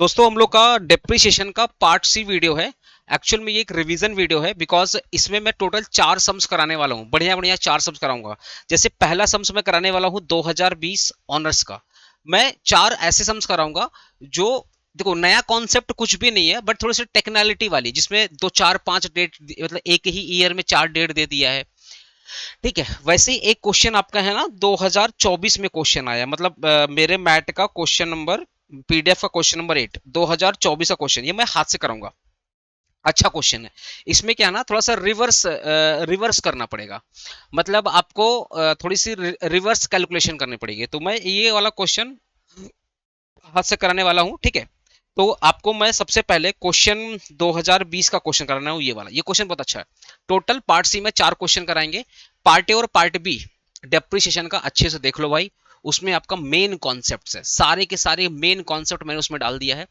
दोस्तों हम लोग का डेप्रिसिएशन का पार्ट सी वीडियो है। एक्चुअल में ये एक रिवीजन वीडियो है बिकॉज इसमें मैं टोटल 4 सम्स कराने वाला हूँ। बढ़िया बढ़िया 4 सम्स कराऊंगा। जैसे पहला सम्स मैं कराने वाला हूँ 2020 ऑनर्स का। मैं 4 ऐसे सम्स कराऊंगा जो, देखो, नया कॉन्सेप्ट कुछ भी नहीं है बट थोड़ी सी टेक्निकलिटी वाली, जिसमें 2 4 5 डेट, मतलब एक ही ईयर में 4 डेट दे दिया है। ठीक है, वैसे ही एक क्वेश्चन आपका है ना 2024 में क्वेश्चन आया, मतलब मेरे मैट का क्वेश्चन नंबर, पीडीएफ का क्वेश्चन नंबर 8 2024 का क्वेश्चन, ये मैं हाथ से कराऊंगा। अच्छा क्वेश्चन है। इसमें क्या है ना, थोड़ा सा रिवर्स रिवर्स करना पड़ेगा। मतलब आपको थोड़ी सी रिवर्स कैलकुलेशन करनी पड़ेगी। तो मैं ये वाला क्वेश्चन हाथ से कराने वाला हूँ। ठीक है, तो आपको मैं सबसे पहले क्वेश्चन 2020 का क्वेश्चन कराना हूँ। ये वाला, ये क्वेश्चन बहुत अच्छा है। टोटल पार्ट सी में 4 क्वेश्चन कराएंगे। पार्ट ए और पार्ट बी डेप्रिसिएशन का अच्छे से देख लो भाई। उसमें आपका मेन कॉन्सेप्ट है, सारे के सारे मेन कॉन्सेप्ट मैंने उसमें डाल दिया है।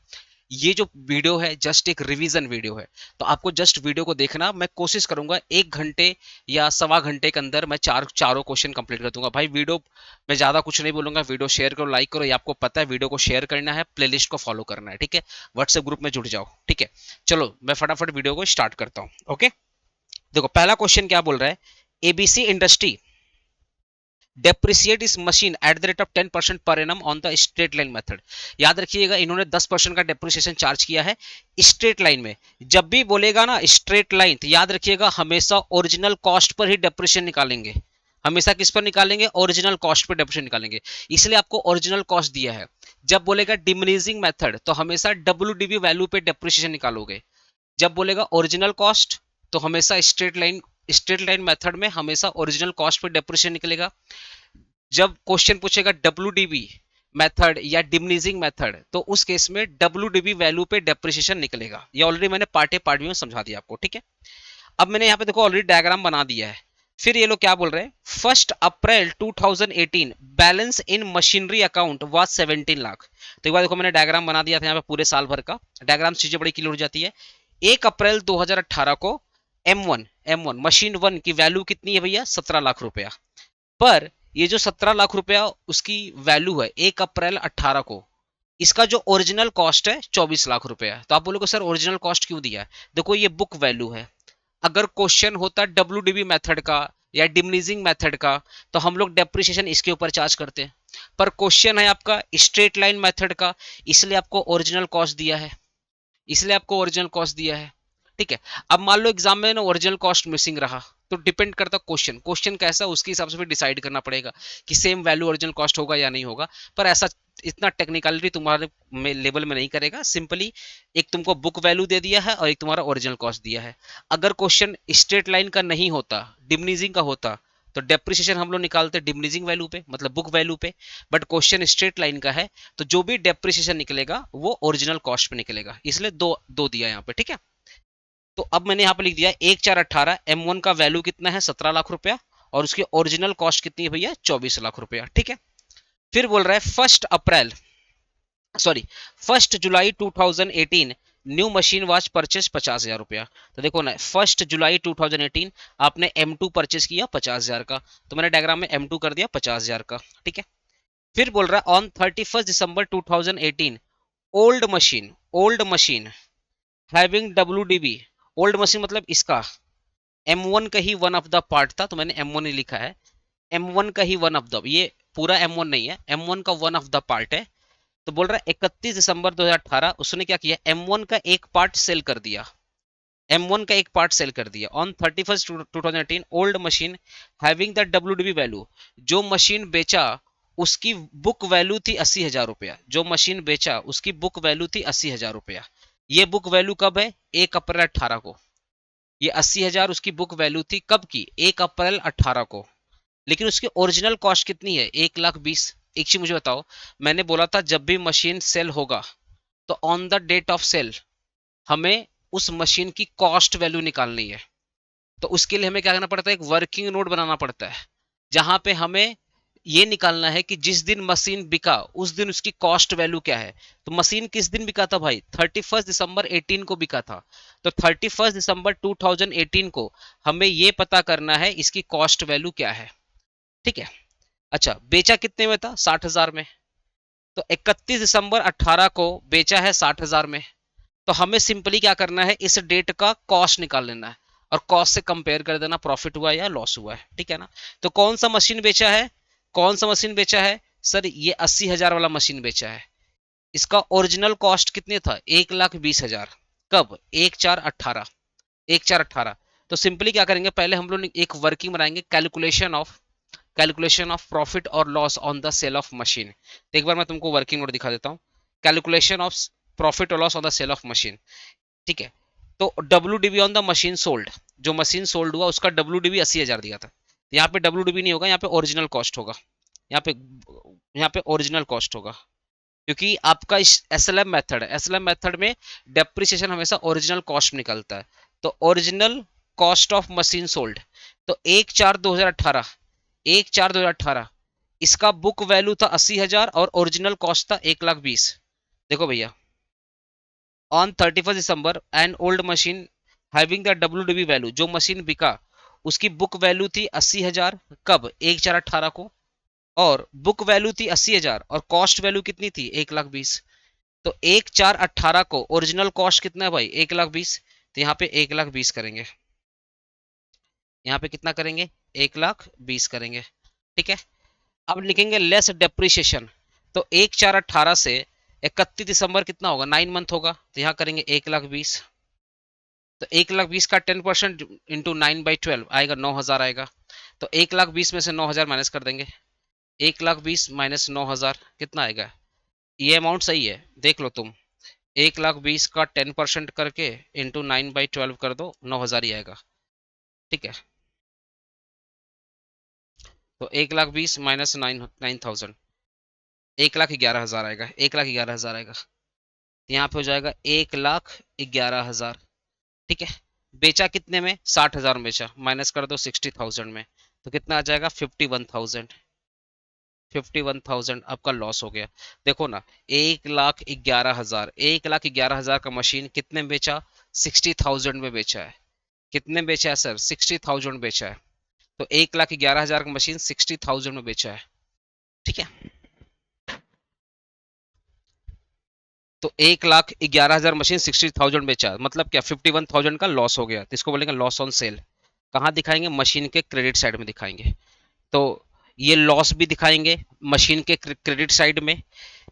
ये जो वीडियो है जस्ट एक रिवीजन वीडियो है। तो आपको जस्ट वीडियो को देखना। मैं कोशिश करूंगा 1 घंटे या सवा घंटे के अंदर मैं चारों क्वेश्चन कंप्लीट कर दूंगा भाई। वीडियो मैं ज्यादा कुछ नहीं बोलूंगा। वीडियो शेयर करो, लाइक करो। ये आपको पता है, वीडियो को शेयर करना है, प्लेलिस्ट को फॉलो करना है। ठीक है, व्हाट्सएप ग्रुप में जुड़ जाओ। ठीक है, चलो मैं फटाफट वीडियो को स्टार्ट करता हूँ। ओके, देखो पहला क्वेश्चन क्या बोल रहा है। एबीसी इंडस्ट्री डेप्रिसिएट इस machine at the rate of 10% per annum on the straight line method. याद रखिएगा, इन्होंने 10% का डेप्रिसिएशन चार्ज किया है स्ट्रेट लाइन में। जब भी बोलेगा ना स्ट्रेट लाइन, तो याद रखिएगा हमेशा ओरिजिनल कॉस्ट पर ही डेप्रिसिएशन निकालेंगे। हमेशा किस पर निकालेंगे? ओरिजिनल कॉस्ट पर डेप्रिसिएशन निकालेंगे। इसलिए आपको ओरिजिनल कॉस्ट दिया है। जब बोलेगा डिमिनिशिंग मेथड, तो हमेशा डब्ल्यूडीवी वैल्यू पे डेप्रिसिएशन निकालोगे। जब बोलेगा ओरिजिनल कॉस्ट, तो हमेशा स्ट्रेट लाइन मेथड में हमेशा ओरिजिनल कॉस्ट पे डेप्रिसिएशन निकलेगा। जब क्वेश्चन पूछेगा डब्ल्यू मेथड या डिमिनिशिंग मेथड, तो उस केस में डब्ल्यू वैल्यू पे डेप्रिसिएशन निकलेगा। ये ऑलरेडी मैंने पार्ट में समझा दिया आपको। ठीक है, अब मैंने यहाँ पे देखो ऑलरेडी डायग्राम बना दिया है। फिर ये लोग क्या बोल रहे हैं, 1 अप्रैल 2018 balance in machinery account was 17 lakh. तो एक बार देखो, मैंने डायग्राम बना दिया था यहाँ पे पूरे साल भर का डायग्राम, चीजें बड़ी क्लियर हो जाती है। 1 अप्रैल 2018 को एम वन मशीन वन की वैल्यू कितनी है भैया? 17 लाख रुपया। पर ये जो 17 लाख रुपया उसकी वैल्यू है 1 अप्रैल 18 को, इसका जो ओरिजिनल कॉस्ट है 24 लाख रुपया है। तो आप बोलोगे सर ओरिजिनल कॉस्ट क्यों दिया है? देखो ये बुक वैल्यू है। अगर क्वेश्चन होता डब्ल्यू मेथड का या डिमिनिशिंग मेथड का, तो हम लोग डेप्रिसिएशन इसके ऊपर चार्ज करते हैं। पर क्वेश्चन है आपका स्ट्रेट लाइन मेथड का, इसलिए आपको ओरिजिनल कॉस्ट दिया है। इसलिए आपको ओरिजिनल कॉस्ट दिया है। ठीक है, अब मान लो एग्जाम में ना ओरिजिनल कॉस्ट मिसिंग रहा, तो डिपेंड करता क्वेश्चन क्वेश्चन कैसा, उसके हिसाब से फिर डिसाइड करना पड़ेगा कि सेम वैल्यू ओरिजिनल कॉस्ट होगा या नहीं होगा। पर ऐसा इतना टेक्निकलिटी तुम्हारे में लेवल में नहीं करेगा। सिंपली एक तुमको बुक वैल्यू दे दिया है और एक तुम्हारा ओरिजिनल कॉस्ट दिया है। अगर क्वेश्चन स्ट्रेट लाइन का नहीं होता, डिमिनिशिंग का होता, तो डेप्रिसिएशन हम लोग निकालते डिमिनिशिंग वैल्यू पे, मतलब बुक वैल्यू पे। बट क्वेश्चन स्ट्रेट लाइन का है, तो जो भी डेप्रिसिएशन निकलेगा वो ओरिजिनल कॉस्ट पे निकलेगा। इसलिए दो दो दिया यहाँ पे। ठीक है, तो अब मैंने यहाँ पे लिख दिया 1 4 18 M1 का वैल्यू कितना है? 17 लाख रुपया। और उसकी ओरिजिनल कॉस्ट कितनी है भैया? 24 लाख रुपया। ठीक है, फिर बोल रहा है 1 जुलाई 2018 न्यू मशीन वाज परचेज 50,000 रुपया। तो देखो ना, 1 जुलाई 2018 आपने M2 परचेज किया 50,000 का, तो मैंने डायग्राम में M2 कर दिया 50,000 का। ठीक है, फिर बोल रहा है on 31 December 2018 old machine having W old machine मतलब इसका M1 का ही वन ऑफ द पार्ट था, तो मैंने M1 ही लिखा है। M1 का ही वन ऑफ द, ये पूरा M1 नहीं है, M1 का वन ऑफ द पार्ट है। तो बोल रहा है 31 दिसंबर 2018 उसने क्या किया, M1 का एक पार्ट सेल कर दिया। M1 का एक पार्ट सेल कर दिया on 31 2018 old machine having the W value. जो मशीन बेचा उसकी बुक वैल्यू थी 80,000 रुपया। जो मशीन बेचा उसकी बुक वैल्यू थी 80,000 रुपया। ये बुक वैल्यू कब है? 1 अप्रैल 18 को। ये 80,000 उसकी बुक वैल्यू थी कब की? 1 अप्रैल 18 को। लेकिन उसकी ओरिजिनल कॉस्ट कितनी है? 1,20,000। एक चीज मुझे बताओ, मैंने बोला था जब भी मशीन सेल होगा, तो on the date of sale हमें उस मशीन की कॉस्ट वैल्यू निकालनी है। तो उसके लिए हमें क्या करना पड़ता है? एक वर्किंग नोट बनाना पड़ता है, जहां पे हमें ये निकालना है कि जिस दिन मशीन बिका उस दिन उसकी कॉस्ट वैल्यू क्या है। तो मशीन किस दिन बिका था भाई? 31 दिसंबर 18 को बिका था। तो 31 दिसंबर 2018 को हमें ये पता करना है इसकी कॉस्ट वैल्यू क्या है। ठीक है, अच्छा बेचा कितने में था? 60,000 में। तो 31 दिसंबर 18 को बेचा है 60,000 में। तो हमें सिंपली क्या करना है, इस डेट का कॉस्ट निकाल लेना है और कॉस्ट से कंपेयर कर देना प्रॉफिट हुआ या लॉस हुआ है, ठीक है ना। तो कौन सा मशीन बेचा है, कौन सा मशीन बेचा है सर, ये 80,000 वाला मशीन बेचा है। इसका ओरिजिनल कॉस्ट कितने था, 1,20,000। कब, 1/4/18, 1/4/18। तो सिंपली क्या करेंगे, पहले हम लोग एक वर्किंग बनाएंगे, कैलकुलेशन ऑफ प्रॉफिट और loss on the sale of machine. तो एक बार मैं तुमको वर्किंग नोट दिखा देता हूँ, कैलकुलेशन ऑफ प्रॉफिट और loss on the sale of machine, ठीक है। तो WDV on the machine sold, जो मशीन सोल्ड हुआ उसका WDV 80,000 दिया था। यहाँ पे WDV नहीं होगा, यहाँ पे ओरिजिनल कॉस्ट होगा, यहाँ पे ओरिजिनल कॉस्ट होगा, क्योंकि आपका SLM मेथड है, SLM मेथड में डेप्रिसिएशन हमेशा ओरिजिनल कॉस्ट निकलता है। तो original cost of machine sold, तो 1/4/2018, 1/4/2018 इसका बुक वैल्यू था 80,000 और ओरिजिनल कॉस्ट था 1,20,000। देखो भैया, on 31 December an old machine having the WDV value, जो मशीन बिका उसकी बुक वैल्यू थी 80,000, कब, 1/4/18 को, और बुक वैल्यू थी 80,000 और कॉस्ट वैल्यू कितनी थी, 1,20,000। तो 1/4/18 को ओरिजिनल कॉस्ट कितना है भाई, 1,20,000। तो यहाँ पे 1,20,000 करेंगे, यहाँ पे कितना करेंगे, 1,20,000 करेंगे, ठीक है। अब लिखेंगे लेस डेप्रिसिएशन, तो 1/4/18 से 31 दिसंबर कितना होगा, 9 मंथ होगा, तो यहाँ करेंगे 1,20,000। तो 1,20,000 का 10% इंटू 9/12 आएगा, 9,000 आएगा। तो 1,20,000 में से 9,000 माइनस कर देंगे, 1,20,000 माइनस 9,000 कितना आएगा, ये अमाउंट सही है, देख लो तुम, 1,20,000 का 10% करके इंटू 9/12 कर दो, 9,000 ही आएगा, ठीक है। तो 1,20,000 माइनस 9,000, 1,11,000 आएगा, 1,11,000 आएगा। यहाँ पे हो जाएगा 1,11,000, ठीक है। बेचा कितने में, 60,000 में बेचा, माइनस कर दो 60,000 में, तो कितना आ जाएगा, 51,000, 51,000 आपका लॉस हो गया। देखो ना, 1,11,000, 1,11,000 का मशीन कितने में बेचा, 60,000 में बेचा है। कितने में बेचा है सर, 60,000 बेचा है। तो 1,11,000 का मशीन 60,000 में बेचा है, ठीक है। तो 1,11,000 मशीन 60,000 बेचा, मतलब क्या, 51,000 का लॉस हो गया। तो इसको बोलेंगे लॉस ऑन सेल। कहाँ दिखाएंगे, मशीन के क्रेडिट साइड में दिखाएंगे। तो ये लॉस भी दिखाएंगे मशीन के क्रेडिट साइड में,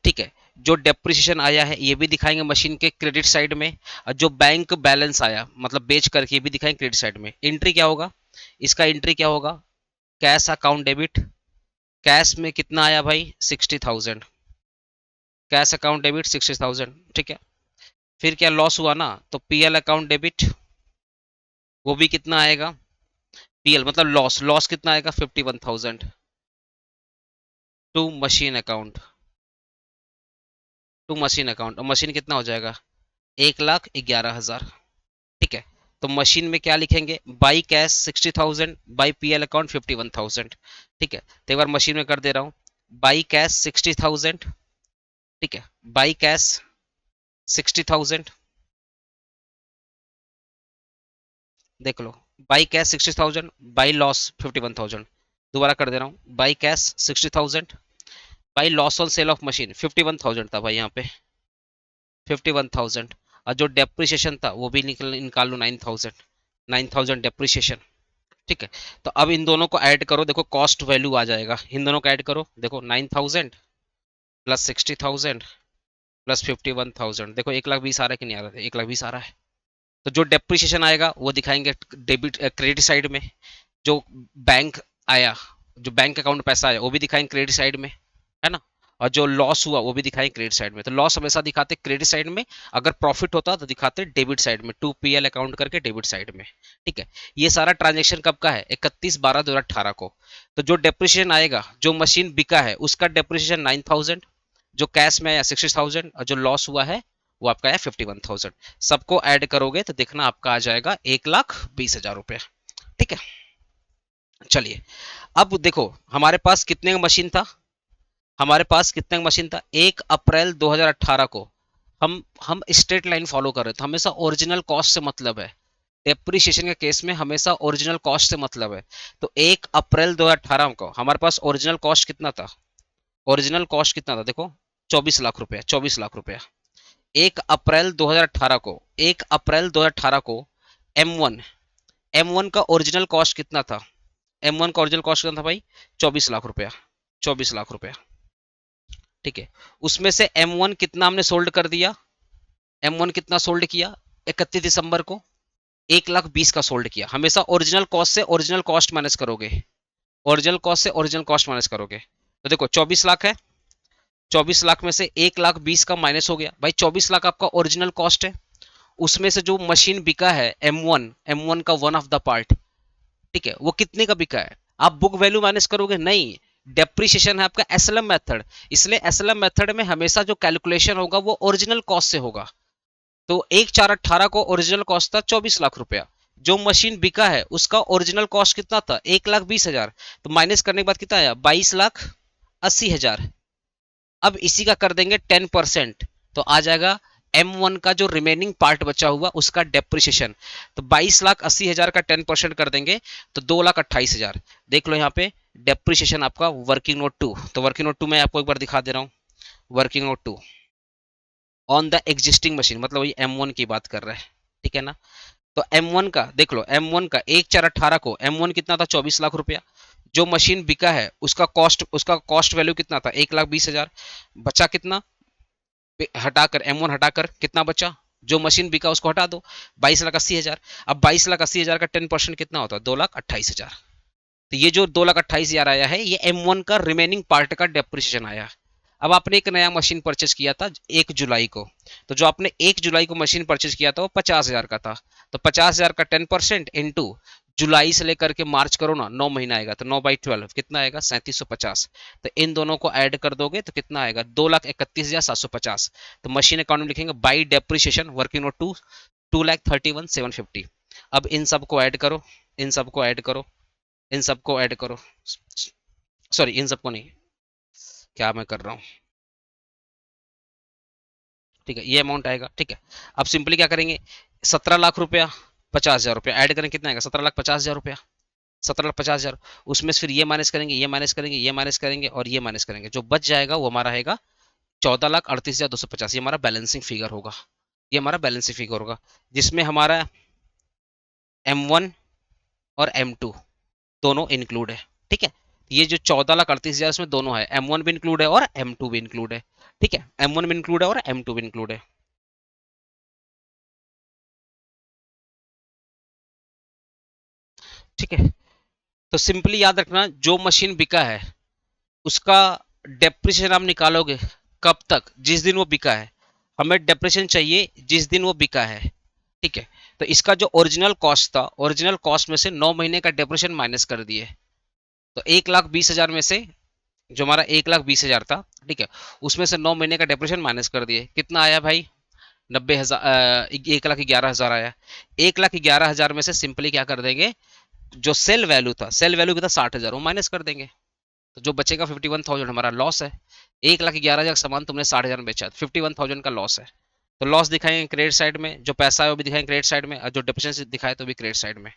ठीक है। जो डेप्रिसिएशन आया है ये भी दिखाएंगे मशीन के क्रेडिट साइड में, और जो बैंक बैलेंस आया मतलब बेच करके ये भी दिखाएंगे क्रेडिट साइड में। एंट्री क्या होगा, इसका एंट्री क्या होगा, कैश अकाउंट डेबिट, कैश में कितना आया भाई, 60,000, कैश अकाउंट डेबिट 60,000, ठीक है। फिर क्या लॉस हुआ ना, तो PL अकाउंट डेबिट, वो भी कितना आएगा, PL मतलब लॉस, लॉस कितना आएगा, 51,000 to machine account, to machine account, और मशीन कितना हो जाएगा, 1,11,000, ठीक है। तो मशीन में क्या लिखेंगे, by cash 60,000, by PL account 51,000, ठीक है। तो एक बार मशीन में कर दे रहा हूं, बाई कैश 60,000, ठीक है, बाई कैश 60,000, देख लो, बाई कैश 60,000, बाई लॉस 51,000। दोबारा कर दे रहा हूँ, by cash 60,000, by loss on sale of machine 51,000 था भाई यहाँ पे, 51,000, और जो डेप्रिसिएशन था वो भी निकाल लो 9,000, 9,000 डेप्रिसिएशन, ठीक है। तो अब इन दोनों को ऐड करो, देखो कॉस्ट वैल्यू आ जाएगा, इन दोनों को ऐड करो, देखो 9,000 प्लस 60,000 प्लस 51,000, देखो 1,20,000 आ रहा है कि नहीं आ रहा है, 1,20,000 आ रहा है। तो जो डेप्रिसिएशन आएगा वो दिखाएंगे डेबिट क्रेडिट साइड में, जो बैंक आया, जो बैंक अकाउंट पैसा आया वो भी दिखाएंगे क्रेडिट साइड में, है ना। और जो लॉस हुआ वो भी दिखाएंगे क्रेडिट साइड में। तो लॉस हमेशा दिखाते क्रेडिट साइड में, अगर प्रॉफिट होता तो दिखाते डेबिट साइड में, टू PL अकाउंट करके डेबिट साइड में, ठीक है। ये सारा ट्रांजेक्शन कब का है, 31/12/2018 को। तो जो डेप्रिसिएशन आएगा, जो मशीन बिका है उसका डेप्रिसिएशन 9,000, जो कैश में आया 60,000, और जो लॉस हुआ है वो आपका है 51,000। सबको ऐड करोगे तो देखना आपका आ जाएगा 1,20,000 रुपये, ठीक है। चलिए, अब देखो हमारे पास कितने का मशीन था, हमारे पास कितने का मशीन था, 1 अप्रैल 2018 को हम स्ट्रेट लाइन फॉलो कर रहे थे, हमेशा ओरिजिनल कॉस्ट से मतलब है। डेप्रिसिएशन के केस में हमेशा ओरिजिनल कॉस्ट से मतलब है। तो 1 अप्रैल 2018 को हमारे पास ओरिजिनल कॉस्ट कितना था, ओरिजिनल कॉस्ट कितना था देखो, 24 लाख रुपया, 24 लाख रुपया। 1 अप्रैल 2018 को M1 का ओरिजिनल कॉस्ट कितना था? M1 का ओरिजिनल कॉस्ट कितना था भाई? 24 लाख रुपया, 24 लाख रुपया। ठीक है, उसमें से M1 कितना हमने सोल्ड कर दिया? M1 कितना सोल्ड किया 31 दिसंबर को? 1,20,000 का सोल्ड किया। हमेशा ओरिजिनल कॉस्ट से ओरिजिनल कॉस्ट माइनस करोगे, ओरिजिनल कॉस्ट से ओरिजिनल कॉस्ट माइनस करोगे। तो देखो 24 लाख है, 24 लाख में से 1,20,000 का माइनस हो गया भाई। 24 लाख आपका ओरिजिनल कॉस्ट है, उसमें से जो मशीन बिका है M1 का वन ऑफ द पार्ट, ठीक है, वो कितने का बिका है? आप बुक वैल्यू माइनस करोगे? नहीं, डेप्रिसिएशन है आपका एसएलएम मेथड, इसलिए एसएलएम मेथड में हमेशा जो कैलकुलेशन होगा वो ओरिजिनल कॉस्ट से होगा। तो 1/4/18 को ओरिजिनल कॉस्ट था 24 लाख रुपया। जो मशीन बिका है उसका ओरिजिनल कॉस्ट कितना था? 1,20,000। तो माइनस करने के बाद कितना आया? 22,80,000। अब इसी का कर देंगे 10%, तो आ जाएगा M1 का जो रिमेनिंग पार्ट बचा हुआ उसका डेप्रिसिएशन। तो 22,80,000 का 10% कर देंगे तो 2,28,000। देख लो यहाँ पे डेप्रिसिएशन आपका वर्किंग नोट 2। तो वर्किंग नोट 2 मैं आपको एक बार दिखा दे रहा हूँ। Working note 2 on the existing machine, मतलब वही M1 की बात कर रहा है, ठीक है ना। तो M1 का देख लो, M1 का 1/4/18 को M1 कितना था? 24 लाख रुपया। जो मशीन बिका है उसका कॉस्ट वैल्यू कितना था? 1,20,000। बचा कितना? हटाकर M1 हटाकर कितना बचा? जो मशीन बिका उसको हटा दो, 22,80,000। अब 22,80,000 का 10% कितना होता है? 2,28,000। तो ये जो 2,28,000 आया है ये M1 का रिमेनिंग पार्ट का डेप्रिसिएशन आया। अब आपने एक नया मशीन परचेज किया था 1 जुलाई को, तो जो आपने 1 जुलाई को मशीन परचेज किया था वो 50,000 का था। तो 50,000 का 10% इंटू जुलाई से लेकर के मार्च करो ना, 9 महीना आएगा, तो 9/12 कितना आएगा? 3750। तो इन दोनों को ऐड कर दोगे तो कितना आएगा? 2,31,750। तो मशीन अकाउंट में लिखेंगे बाई डेप्रिसिएशन वर्किंग नोट 2,31,750। अब इन सबको ऐड करो, इन सबको ऐड करो, इन सबको ऐड करो, सॉरी इन सबको नहीं, क्या मैं कर रहा हूँ, ठीक है, ये अमाउंट आएगा। ठीक है, अब सिंपली क्या करेंगे? 17 लाख रुपया 50,000 रुपया ऐड करें, कितना आएगा? 17,50,000 रुपया, 17,50,000। उसमें से फिर ये माइनस करेंगे, ये माइनस करेंगे, ये माइनस करेंगे और ये माइनस करेंगे, जो बच जाएगा वो हमारा रहेगा 14,38,250। ये हमारा बैलेंसिंग फिगर होगा, ये हमारा बैलेंसिंग फिगर होगा, जिसमें हमारा M1 और M2 दोनों इंक्लूड है। ठीक है, ये जो 14,38,000 इसमें दोनों है, M1 भी इंक्लूड है और M2 भी इंक्लूड है। ठीक है, M1 भी इंक्लूड है और M2 भी इंक्लूड है। ठीक है, तो सिंपली याद रखना, जो मशीन बिका है उसका डेप्रिसिएशन आप निकालोगे कब तक? जिस दिन वो बिका है। हमें डेप्रिसिएशन चाहिए जिस दिन वो बिका है। ठीक है, तो इसका जो ओरिजिनल कॉस्ट था, ओरिजिनल कॉस्ट में से 9 महीने का डेप्रिसिएशन माइनस कर दिए, तो 1,20,000 में से जो हमारा 1,20,000 था, ठीक है, उसमें से 9 महीने का डेप्रिसिएशन माइनस कर दिए, कितना आया भाई? 90,000, 1,11,000 आया। 1,11,000 में से सिंपली क्या कर देंगे? जो सेल वैल्यू था, सेल वैल्यू कितना? 60,000, वो माइनस कर देंगे, तो जो बचेगा 51,000 हमारा लॉस है। 1,11,000 का सामान तुमने 60,000 में बेचा, 51,000 का लॉस है। तो लॉस दिखाएंगे क्रेडिट साइड में, जो पैसा है वो भी दिखाएंगे क्रेडिट साइड में, और जो डिफिशिएंसी दिखाए तो भी क्रेडिट साइड में।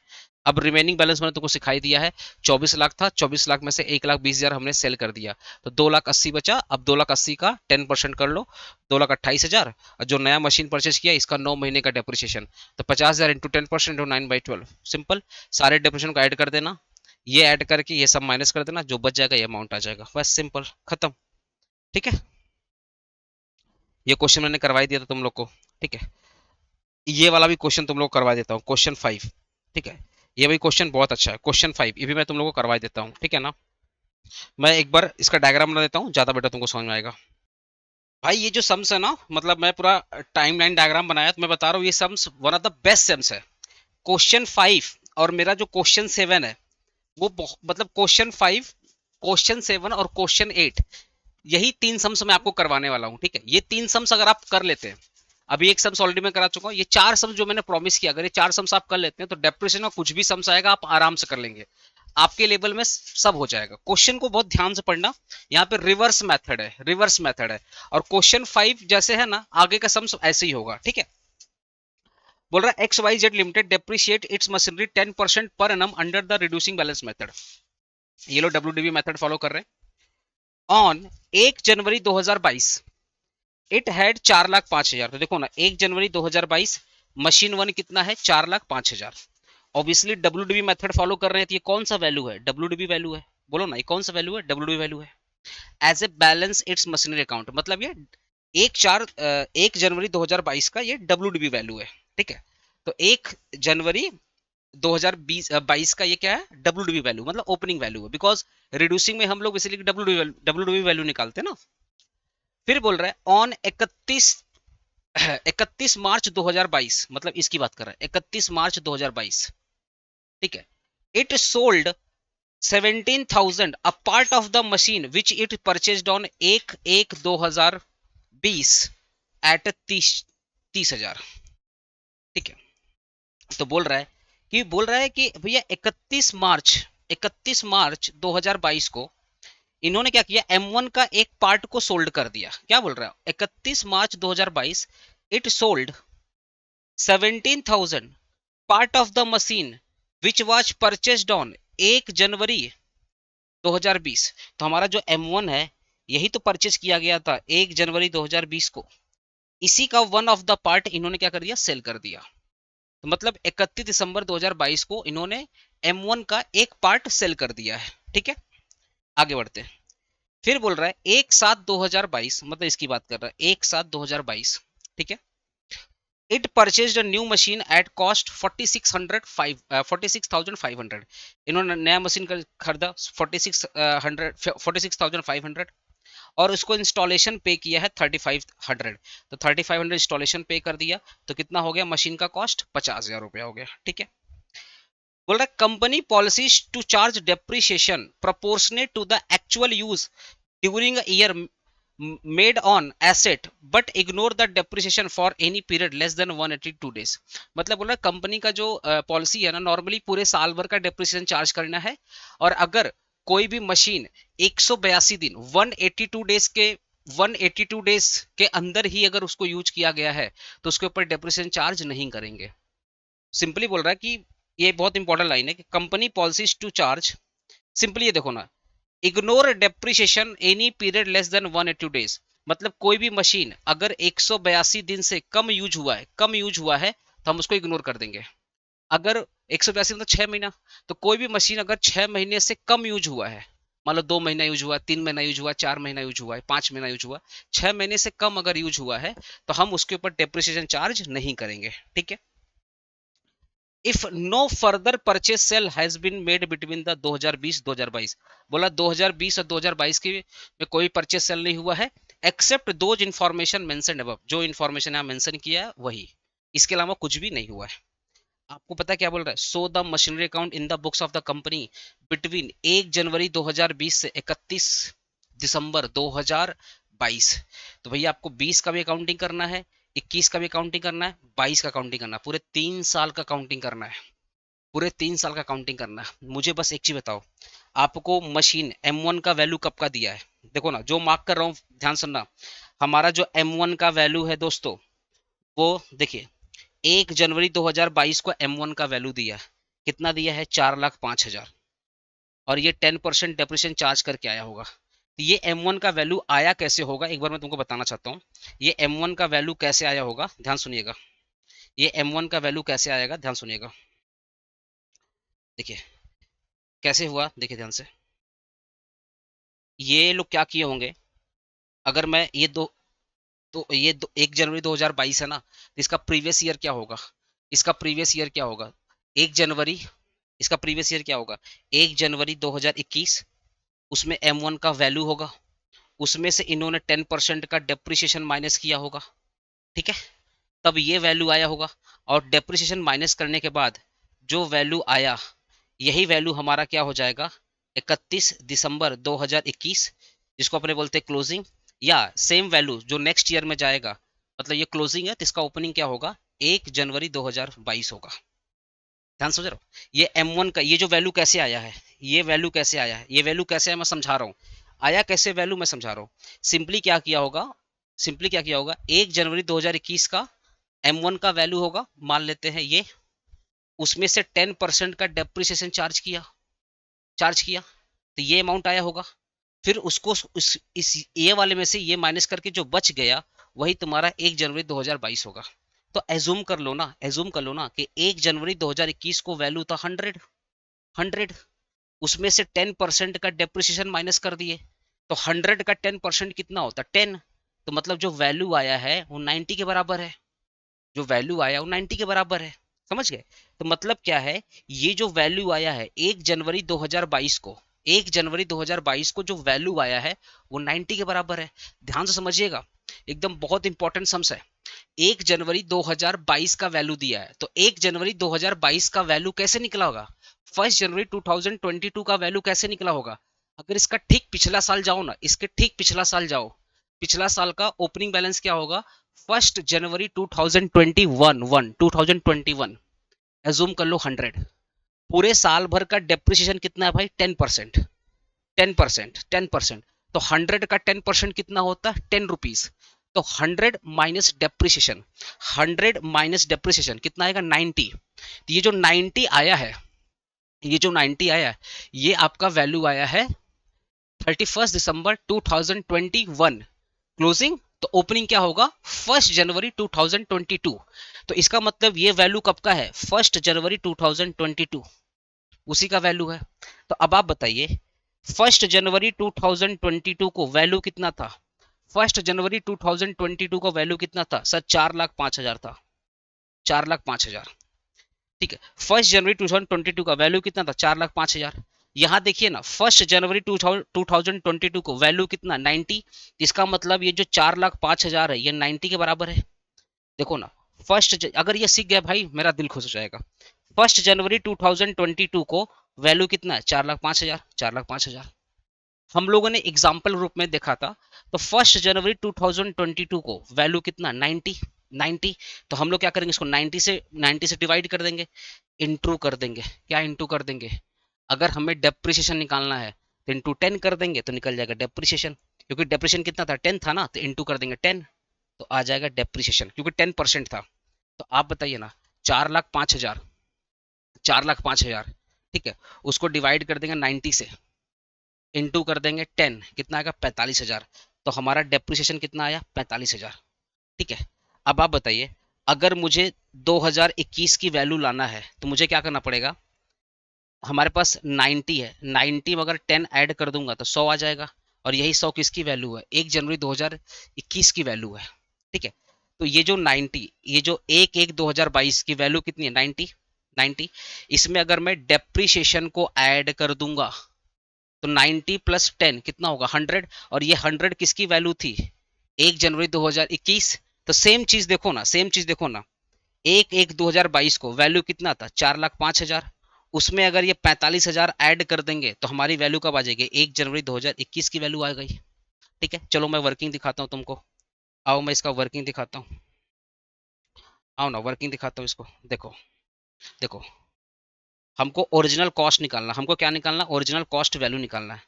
अब रिमेनिंग बैलेंस मैंने तुमको सिखाई दिया है, 24 लाख था, 24 लाख में से 1,20,000 हमने सेल कर दिया, तो 2,80,000 बचा। अब 2,80,000 का 10% कर लो, 2,28,000। और जो नया मशीन परचेज किया इसका 9 महीने का डेप्रिसिएशन, तो 50,000 इंटू 10% इंटू 9/12, सिंपल, सारे डेप्रिसिएशन को ऐड कर देना, ये ऐड करके ये सब माइनस कर देना, जो बच जाएगा ये अमाउंट आ जाएगा, बस सिंपल, खत्म। ठीक है, ये क्वेश्चन मैंने करवाई दिया था तुम लोग को। ठीक है, ये वाला भी क्वेश्चन तुम लोग करवा देता हूँ, क्वेश्चन 5। ठीक है, ये भी क्वेश्चन बहुत अच्छा है, क्वेश्चन 5 ये भी मैं तुम लोग को करवा देता हूँ, ठीक है ना। मैं एक बार इसका डायग्राम बना देता हूँ, ज्यादा बेटर तुमको समझ में आएगा। भाई ये जो सम्स है ना, मतलब मैं पूरा टाइमलाइन डायग्राम बनाया, तो मैं बता रहा हूँ ये sums one of the best sums है। क्वेश्चन 5 और मेरा जो क्वेश्चन 7 है वो मतलब क्वेश्चन 5, क्वेश्चन 7 और क्वेश्चन 8, यही 3 सम्स मैं आपको करवाने वाला हूँ। ठीक है, ये 3 सम्स अगर आप कर लेते हैं, अभी एक सम्स ऑलरेडी मैं करा चुका हूँ, ये 4 सम्स जो मैंने प्रॉमिस किया, अगर ये 4 सम्स आप कर लेते हैं तो डेप्रिसिएशन में कुछ भी सम्स आएगा आप आराम से कर लेंगे, आपके लेवल में सब हो जाएगा। क्वेश्चन को बहुत ध्यान से पढ़ना, यहाँ पे रिवर्स मेथड है, रिवर्स मेथड है। और क्वेश्चन 5 जैसे है ना, आगे का सम्स ऐसे ही होगा। ठीक है, बोल रहा है XYZ limited depreciate it's machinery 10% per annum under the reducing balance method. ये लोग WDB मेथड फॉलो कर रहे हैं। On 1 January 2022, it had 4,05,000। तो देखो ना 1 जनवरी 2022 मशीन 1 कितना है 4,05,000। ऑब्वियसली डब्ल्यूडीबी मेथड फॉलो कर रहे हैं तो ये कौन सा वैल्यू है डब्ल्यूडीबी वैल्यू है। बोलो ना ये कौन सा वैल्यू है डब्ल्यूडीबी वैल्यू है। As a balance it's machinery account मतलब ये 1 जनवरी 2022 का ये डब्ल्यूडीबी वैल्यू है। ठीक है तो 1 जनवरी 2022 का ये क्या है डब्ल्यूडीबी वैल्यू मतलब ओपनिंग वैल्यू है बिकॉज रिड्यूसिंग में हम लोग इसीलिए डब्ल्यूडीबी वैल्यू निकालते हैं ना। फिर बोल रहा है ऑन 31 मार्च 2022 मतलब इसकी बात कर रहा है 31 मार्च 2022। ठीक है it sold 17,000 a part of the machine which it purchased on 1/1/2020 at 30,000। ठीक है तो बोल रहा है कि भैया 31 मार्च 2022 को इन्होंने क्या किया M1 का एक पार्ट को सोल्ड कर दिया। क्या बोल रहा है 31 March 2022 it sold 17,000 part of the machine which was purchased on 1 जनवरी 2020। तो हमारा जो M1 है यही तो परचेज किया गया था 1 जनवरी 2020 को। इसी का वन ऑफ द पार्ट इन्होंने क्या कर दिया सेल कर दिया। तो मतलब 31 दिसंबर 2022 को इन्होंने M1 का एक पार्ट सेल कर दिया है। ठीक है आगे बढ़ते हैं। फिर बोल रहा है 1/7/2022 मतलब इसकी बात कर रहा है 1/7/2022। ठीक है it purchased a new machine at cost 46,500। इन्होंने नया मशीन खरीदा 46,500 और उसको इंस्टॉलेशन पे किया है 3500। तो 3500 इंस्टॉलेशन पे कर दिया तो कितना हो गया मशीन का कॉस्ट 50,000 रुपया हो गया। ठीक है बोल रहा है company policies to charge depreciation proportionate to the actual use during a year made on asset but ignore the depreciation for any period less than 182 days. मतलब बोल रहा है कंपनी का जो पॉलिसी है ना नॉर्मली पूरे साल भर का डेप्रिसिएशन चार्ज करना है और अगर कोई भी मशीन 182 दिन 182 डेज के अंदर ही अगर उसको यूज किया गया है तो उसके ऊपर डेप्रिसिएशन चार्ज नहीं करेंगे। सिंपली बोल रहा है कि ये बहुत इंपॉर्टेंट लाइन है कि company policies to charge simply ये देखो ना ignore depreciation any period less than 182 days. मतलब कोई भी मशीन अगर 182 दिन से कम यूज हुआ है तो हम उसको इग्नोर कर देंगे। अगर 182 मतलब 6 महीना तो कोई भी मशीन अगर 6 महीने से कम यूज हुआ है मान लो 2 महीना यूज हुआ 3 महीना यूज हुआ 4 महीना यूज हुआ है 5 महीना यूज हुआ 6 महीने से कम अगर यूज हुआ है तो हम उसके ऊपर डेप्रिसिएशन चार्ज नहीं करेंगे। ठीक है if no further purchase sale has been made between the 2020-2022। बोला 2020 और 2022 की में कोई परचेज सेल नहीं हुआ है except those information mentioned above. जो इंफॉर्मेशन यहाँ मेंशन किया है वही इसके अलावा कुछ भी नहीं हुआ है। आपको पता क्या बोल रहा है so the machinery account in the books of the company between 1 जनवरी 2020 से 31 दिसंबर 2022। तो भैया आपको 20 का भी अकाउंटिंग करना है 21 का भी अकाउंटिंग करना है 22 का अकाउंटिंग करना है पूरे 3 साल का अकाउंटिंग करना है। पूरे 3 साल का काउंटिंग करना है। मुझे बस एक चीज बताओ आपको मशीन M1 का वैल्यू कब का दिया है। देखो ना जो मार्क कर रहा हूँ ध्यान सुनना हमारा जो M1 का वैल्यू है दोस्तों वो देखिए 1 जनवरी 2022 को M1 का वैल्यू दिया है कितना दिया है 4,05,000 और ये 10% डेप्रिसिएशन चार्ज करके आया होगा। तो ये M1 का वैल्यू आया कैसे होगा एक बार मैं तुमको बताना चाहता हूँ। ये M1 का वैल्यू कैसे आया होगा ध्यान सुनिएगा। ये M1 का वैल्यू कैसे आएगा ध्यान सुनिएगा। देखिए कैसे हुआ देखिए ध्यान से। ये लोग क्या किए होंगे अगर मैं ये दो तो 1 जनवरी 2022 है ना तो इसका प्रीवियस ईयर क्या होगा। इसका प्रीवियस ईयर क्या होगा 1 जनवरी इसका प्रीवियस ईयर क्या होगा 1 जनवरी 2021 उसमें M1 का वैल्यू होगा उसमें से इन्होंने 10% का डेप्रिसिएशन माइनस किया होगा। ठीक है तब ये वैल्यू आया होगा और डेप्रिसिएशन माइनस करने के बाद जो वैल्यू आया यही वैल्यू हमारा क्या हो जाएगा 31 दिसंबर 2021 जिसको अपने बोलते हैं क्लोजिंग या सेम वैल्यू जो नेक्स्ट ईयर में जाएगा मतलब ये क्लोजिंग है तो इसका ओपनिंग क्या होगा 1 जनवरी 2022 होगा। ध्यान समझ रहे हो ये M1 का ये जो वैल्यू कैसे आया है ये वैल्यू कैसे आया है ये वैल्यू कैसे है मैं समझा रहा हूँ। आया कैसे वैल्यू मैं समझा रहा हूँ। सिंपली क्या किया होगा 1 जनवरी 2021 का M1 का वैल्यू होगा मान लेते हैं ये उसमें से 10% का डेप्रिसिएशन चार्ज किया तो ये अमाउंट आया होगा। फिर उसको इस ये वाले में से ये माइनस करके जो बच गया वही तुम्हारा 1 जनवरी 2022 होगा। तो एज्यूम कर लो ना, एज्यूम कर लो ना कि 1 जनवरी 2021 को वैल्यू था 100, उसमें से 10% का डेप्रिसिएशन माइनस कर दिए, तो 100 का 10% कितना होता है 10। तो मतलब जो वैल्यू आया है वो 90 के बराबर है, जो वैल्यू आया वो 90 के बराबर है। समझ गए? तो मतलब क्या है, ये जो वैल्यू आया है 1 जनवरी 2022 को, 1 जनवरी 2022 को जो वैल्यू आया है वो 90 के बराबर है। ध्यान से समझिएगा, एकदम बहुत इंपॉर्टेंट सम्स है। 1 जनवरी 2022 का वैल्यू दिया है, तो 1 जनवरी 2022 का वैल्यू कैसे निकला होगा, 1 जनवरी 2022 का वैल्यू कैसे निकला होगा। अगर इसका ठीक पिछला साल जाओ ना, इसके ठीक पिछला साल जाओ, पिछला साल का ओपनिंग बैलेंस क्या होगा, 1 जनवरी 2021, एज्यूम कर लो 100। पूरे साल भर का डेप्रिसिएशन कितना है भाई 10%, 10%। तो 100 का 10% कितना होता है 10 रुपीज। तो 100 माइनस डेप्रिसिएशन, 100 माइनस डेप्रिसिएशन कितना आएगा 90। तो ये जो 90 आया है, ये जो 90 आया है, ये आपका वैल्यू आया है 31 दिसंबर 2021 क्लोजिंग। तो ओपनिंग क्या होगा 1 जनवरी 2022। तो इसका मतलब ये वैल्यू कब का है 1 जनवरी 2022, उसी का वैल्यू है। तो अब आप बताइए 1 जनवरी 2022 को वैल्यू कितना था, 1 जनवरी 2022 का वैल्यू कितना था सर 4,05,000 था, 4,05,000। ठीक है, 1 जनवरी 2022 का वैल्यू कितना था 4,05,000। यहाँ देखिए ना 1 जनवरी 2022 को वैल्यू कितना 90। इसका मतलब ये जो 4,05,000 है ये 90 के बराबर है। देखो ना अगर ये सीख गया भाई मेरा दिल खुश हो जाएगा। 1 जनवरी 2022 को वैल्यू कितना है 4,05,000, 4,05,000। हम लोगों ने एग्जाम्पल रूप में देखा था। तो 1 जनवरी 2022 को वैल्यू कितना 90, 90। तो हम लोग क्या करेंगे इसको 90 से डिवाइड कर देंगे, इंटू कर देंगे। क्या इंटू कर देंगे, अगर हमें डेप्रिसिएशन निकालना है तो इंटू 10 कर देंगे तो निकल जाएगा डेप्रिसिएशन, क्योंकि डेप्रिसिएशन कितना था 10 था ना, तो इंटू कर देंगे 10 तो आ जाएगा डेप्रिसिएशन, क्योंकि 10% था। तो आप बताइए ना 4,05,000, 4,05,000, ठीक है, उसको डिवाइड कर देंगे 90 से, इंटू कर देंगे 10, कितना आएगा 45,000। तो हमारा डेप्रिसिएशन कितना आया 45,000। ठीक है, अब आप बताइए अगर मुझे 2021 की वैल्यू लाना है तो मुझे क्या करना पड़ेगा, हमारे पास 90 है, 90 में अगर 10 ऐड कर दूंगा तो 100 आ जाएगा, और यही 100 किसकी वैल्यू है 1 जनवरी 2021 की वैल्यू है। ठीक है, तो ये जो 90, ये जो 1/1/2022 की वैल्यू कितनी है 90, 90। इसमें अगर मैं डेप्रिसिएशन को ऐड कर दूंगा तो 90 प्लस 10 कितना होगा 100, और ये 100 किसकी वैल्यू थी 1 जनवरी 2021। तो सेम चीज देखो ना, सेम चीज देखो ना, 1/1/2022 को वैल्यू कितना था 4,05,000, उसमें अगर ये 45,000 ऐड कर देंगे तो हमारी वैल्यू कब आ जाएगी 1 जनवरी 2021 की वैल्यू आ गई। ठीक है, चलो मैं वर्किंग दिखाता हूँ तुमको, आओ मैं इसका वर्किंग दिखाता हूँ, आओ ना वर्किंग दिखाता हूँ इसको। देखो देखो, हमको ओरिजिनल कॉस्ट निकालना, हमको क्या निकालना ओरिजिनल कॉस्ट वैल्यू निकालना है।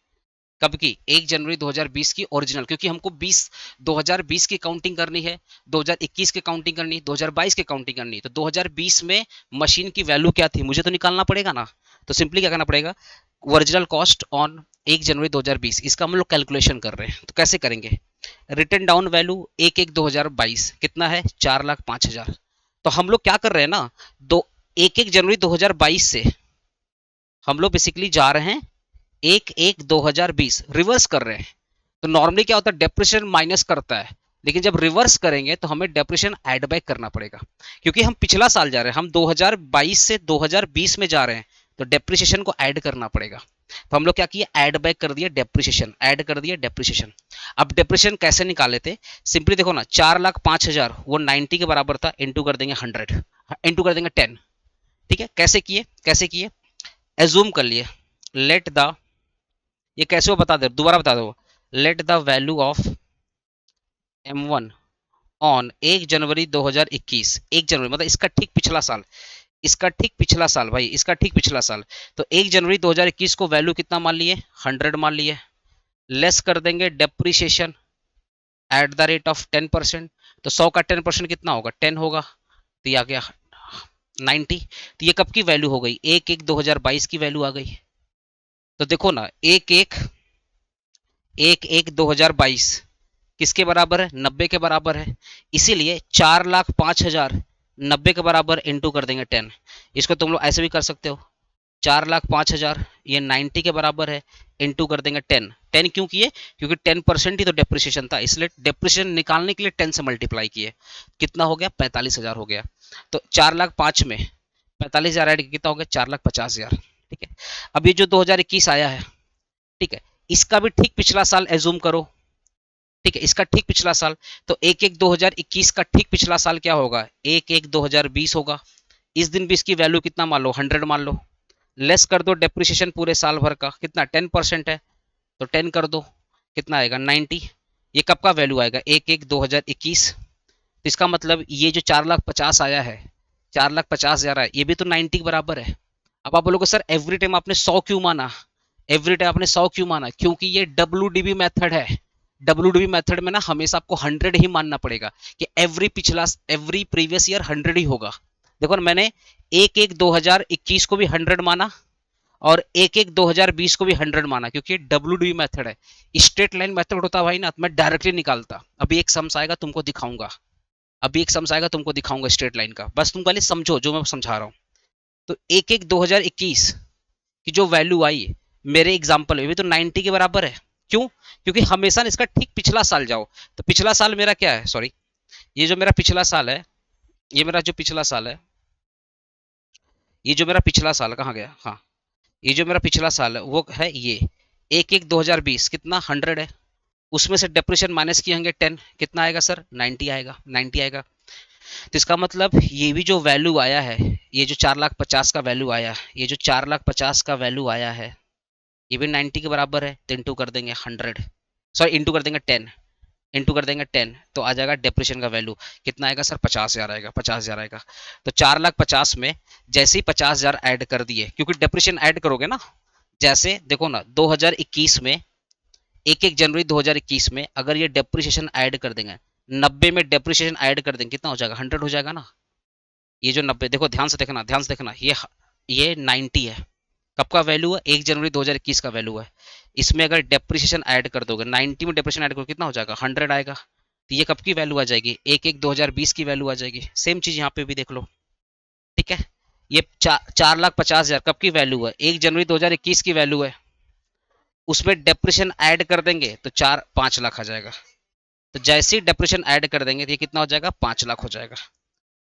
कब की 1 जनवरी 2020 की ओरिजिनल, क्योंकि हमको 2020 की काउंटिंग करनी है, 2021 की काउंटिंग करनी है, 2022 की काउंटिंग करनी है। तो 2020 में मशीन की वैल्यू क्या थी मुझे तो निकालना पड़ेगा ना। तो सिंपली क्या करना पड़ेगा, ओरिजिनल कॉस्ट ऑन 1 जनवरी 2020, इसका हम लोग कैलकुलेशन कर रहे हैं। तो कैसे करेंगे, रिटर्न डाउन वैल्यू 1/1/2022 कितना है 4,05,000। तो हम लोग क्या कर रहे हैं ना, 1 जनवरी 2022 से हम लोग बेसिकली जा रहे हैं 1/1/2020, रिवर्स कर रहे हैं। तो नॉर्मली क्या होता है डेप्रिसिएशन माइनस करता है, लेकिन जब रिवर्स करेंगे तो हमें डेप्रिसिएशन ऐड बैक करना पड़ेगा, क्योंकि हम पिछला साल जा रहे हैं, हम 2022 से 2020 में जा रहे हैं, तो डेप्रिसिएशन को ऐड करना पड़ेगा। तो हम लोग क्या किए ऐड बैक कर दिया डेप्रिसिएशन, ऐड कर दिया डेप्रिसिएशन। अब डेप्रिसिएशन कैसे निकाले थे, सिंपली देखो ना 4,05,000 वो 90 के बराबर था, इंटू कर देंगे 100, इंटू कर देंगे 10। ठीक है, कैसे किए, कैसे किए, एज्यूम कर लिए, लेट द, ये कैसे हो बता दे दोबारा बता दो, let the value of M1 on 1 जनवरी 2021, 1 जनवरी मतलब इसका ठीक पिछला साल, इसका ठीक पिछला साल भाई, इसका ठीक पिछला साल। तो 1 जनवरी 2021 को वैल्यू कितना मान लिए 100 मान लिए, लेस कर देंगे depreciation at the rate of 10%। तो 100 का 10% कितना होगा 10 होगा, तो ये आ गया 90। तो ये कब की वैल्यू हो गई 1/1/2022 की वैल्यू आ गई। तो देखो ना 1/1/2022 किसके बराबर है? 90 के बराबर है। इसीलिए 4,05,000 90 के बराबर इंटू कर देंगे 10। इसको तुम लोग ऐसे भी कर सकते हो, 4,05,000 ये 90 के बराबर है, इंटू कर देंगे 10। 10 क्यों किए? क्योंकि 10% ही तो डेप्रिसिएशन था, इसलिए डेप्रिसिएशन निकालने के लिए 10 से मल्टीप्लाई किए। कितना हो गया? 45,000 हो गया। तो 4,05,000 में 45,000 ऐड कितना हो गया? 4,50,000। ठीक है। अब ये जो 2021 आया है, ठीक है, इसका भी ठीक पिछला साल एज्यूम करो। ठीक है, इसका ठीक पिछला साल, तो 1/1/2021 का ठीक पिछला साल क्या होगा? 1/1/2020 होगा। इस दिन भी इसकी वैल्यू कितना मान लो? 100 मान लो। लेस कर दो डेप्रिसिएशन पूरे साल भर का, कितना? 10% है, तो 10 कर दो, कितना आएगा? 90। ये कब का वैल्यू आएगा? 1/1/2021। तो इसका मतलब ये जो 4,50,000 आया है, 4,50,000 आया, ये भी तो 90 के बराबर है। अब आप बोलोगे सर एवरी टाइम आपने 100 क्यों माना? एवरी टाइम आपने 100 क्यों माना? क्योंकि ये WDB मेथड है। WDB मेथड में ना हमेशा आपको 100 ही मानना पड़ेगा कि एवरी प्रीवियस ईयर 100 ही होगा। देखो ना, मैंने 1/1/2021 को भी 100 माना और 1/1/2020 को भी 100 माना, क्योंकि WDB मेथड है। स्ट्रेट लाइन मेथड होता भाई ना, तो मैं डायरेक्टली निकालता। अभी एक सम्स आएगा तुमको दिखाऊंगा, स्ट्रेट लाइन का, बस तुम पहले समझो जो मैं समझा रहा हूँ। तो 1/1/2021 की जो वैल्यू आई मेरे एग्जाम्पल में भी तो 90 के बराबर है। क्यों? क्योंकि हमेशा इसका ठीक पिछला साल जाओ। तो पिछला साल मेरा क्या है? सॉरी, ये जो मेरा पिछला साल है, ये मेरा जो पिछला साल है, ये जो मेरा पिछला साल कहाँ गया? हाँ, ये जो मेरा पिछला साल है वो है ये 1/1/2020, कितना? 100 है। उसमें से डेप्रिसिएशन माइनस किए होंगे 10, कितना आएगा सर? 90 आएगा। 90 आएगा। तो इसका मतलब ये भी जो वैल्यू आया है, ये जो 4,50,000 का वैल्यू आया, ये जो 4,50,000 का वैल्यू आया है, ये भी 90 के बराबर है। तो इंटू कर देंगे 100, सॉरी इंटू कर देंगे 10, इंटू कर देंगे 10, तो आ जाएगा डेप्रिसिएशन का वैल्यू कितना आएगा सर? 50,000 आएगा। 50,000 आएगा। तो 4,50,000 में जैसे ही 50,000 ऐड कर दिए, क्योंकि डेप्रिसिएशन ऐड करोगे ना, जैसे देखो ना 2021 में 1 जनवरी 2021 में अगर ये डेप्रिसिएशन ऐड कर देंगे, 90 में डेप्रिसिएशन ऐड कर देंगे, कितना हो जाएगा? 100 हो जाएगा ना। ये जो 90, देखो ध्यान से देखना, ध्यान से देखना, ये 90 है। कब का वैल्यू है? 1 जनवरी 2021 का वैल्यू है। इसमें अगर डेप्रिसिएशन ऐड कर दोगे, 90 में डेप्रिसिएशन ऐड करोगे, कितना हो जाएगा? 100 आएगा। तो ये कब की वैल्यू आ जाएगी? 1/1/2020 की वैल्यू आ जाएगी। सेम चीज यहाँ पे भी देख लो। ठीक है, ये 4,50,000 कब की वैल्यू है? 1 जनवरी 2021 की वैल्यू है। उसमें डेप्रिसिएशन ऐड कर देंगे तो 5 लाख आ जाएगा। तो जैसे ही डेप्रिसिएशन ऐड कर देंगे तो ये कितना हो जाएगा? 5 लाख हो जाएगा।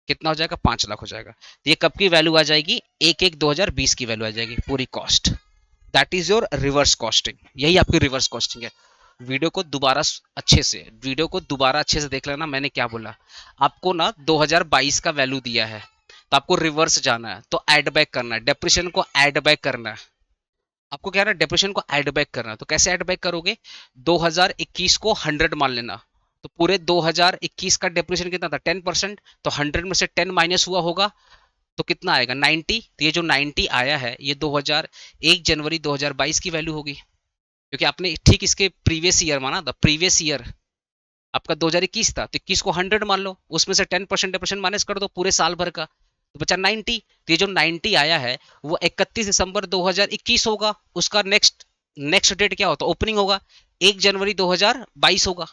कितना हो जाएगा? 5 लाख हो जाएगा। तो ये कब की वैल्यू आ जाएगी? 1/1/2020 की वैल्यू आ जाएगी पूरी cost. That is your reverse costing. यही आपकी रिवर्स कॉस्टिंग है। वीडियो को दोबारा अच्छे से देख लेना। मैंने क्या बोला आपको ना? 2022 का वैल्यू दिया है तो आपको रिवर्स जाना है, तो ऐड बैक करना है, डेप्रिसिएशन को ऐड बैक करना है। आपको क्या है? डेप्रिसिएशन को ऐड बैक करना है। तो कैसे ऐड बैक करोगे? 2021 को 100 मान लेना, तो पूरे 2021 का डेप्रिसिएशन कितना था? 10%। तो 100 में से 10 माइनस हुआ होगा तो कितना आएगा? 90। तो ये जो 90 आया है ये 1 जनवरी 2022 की वैल्यू होगी, क्योंकि आपने ठीक इसके प्रीवियस ईयर माना था। प्रीवियस ईयर आपका 2021 था, तो 21 को 100 मान लो, उसमें से 10% डेप्रिसिएशन माइनस कर दो पूरे साल भर का, तो बचा 90। तो ये जो 90 आया है वो 31 दिसंबर 2021 होगा। उसका नेक्स्ट नेक्स्ट डेट क्या होता? ओपनिंग होगा, 1 जनवरी 2022 होगा।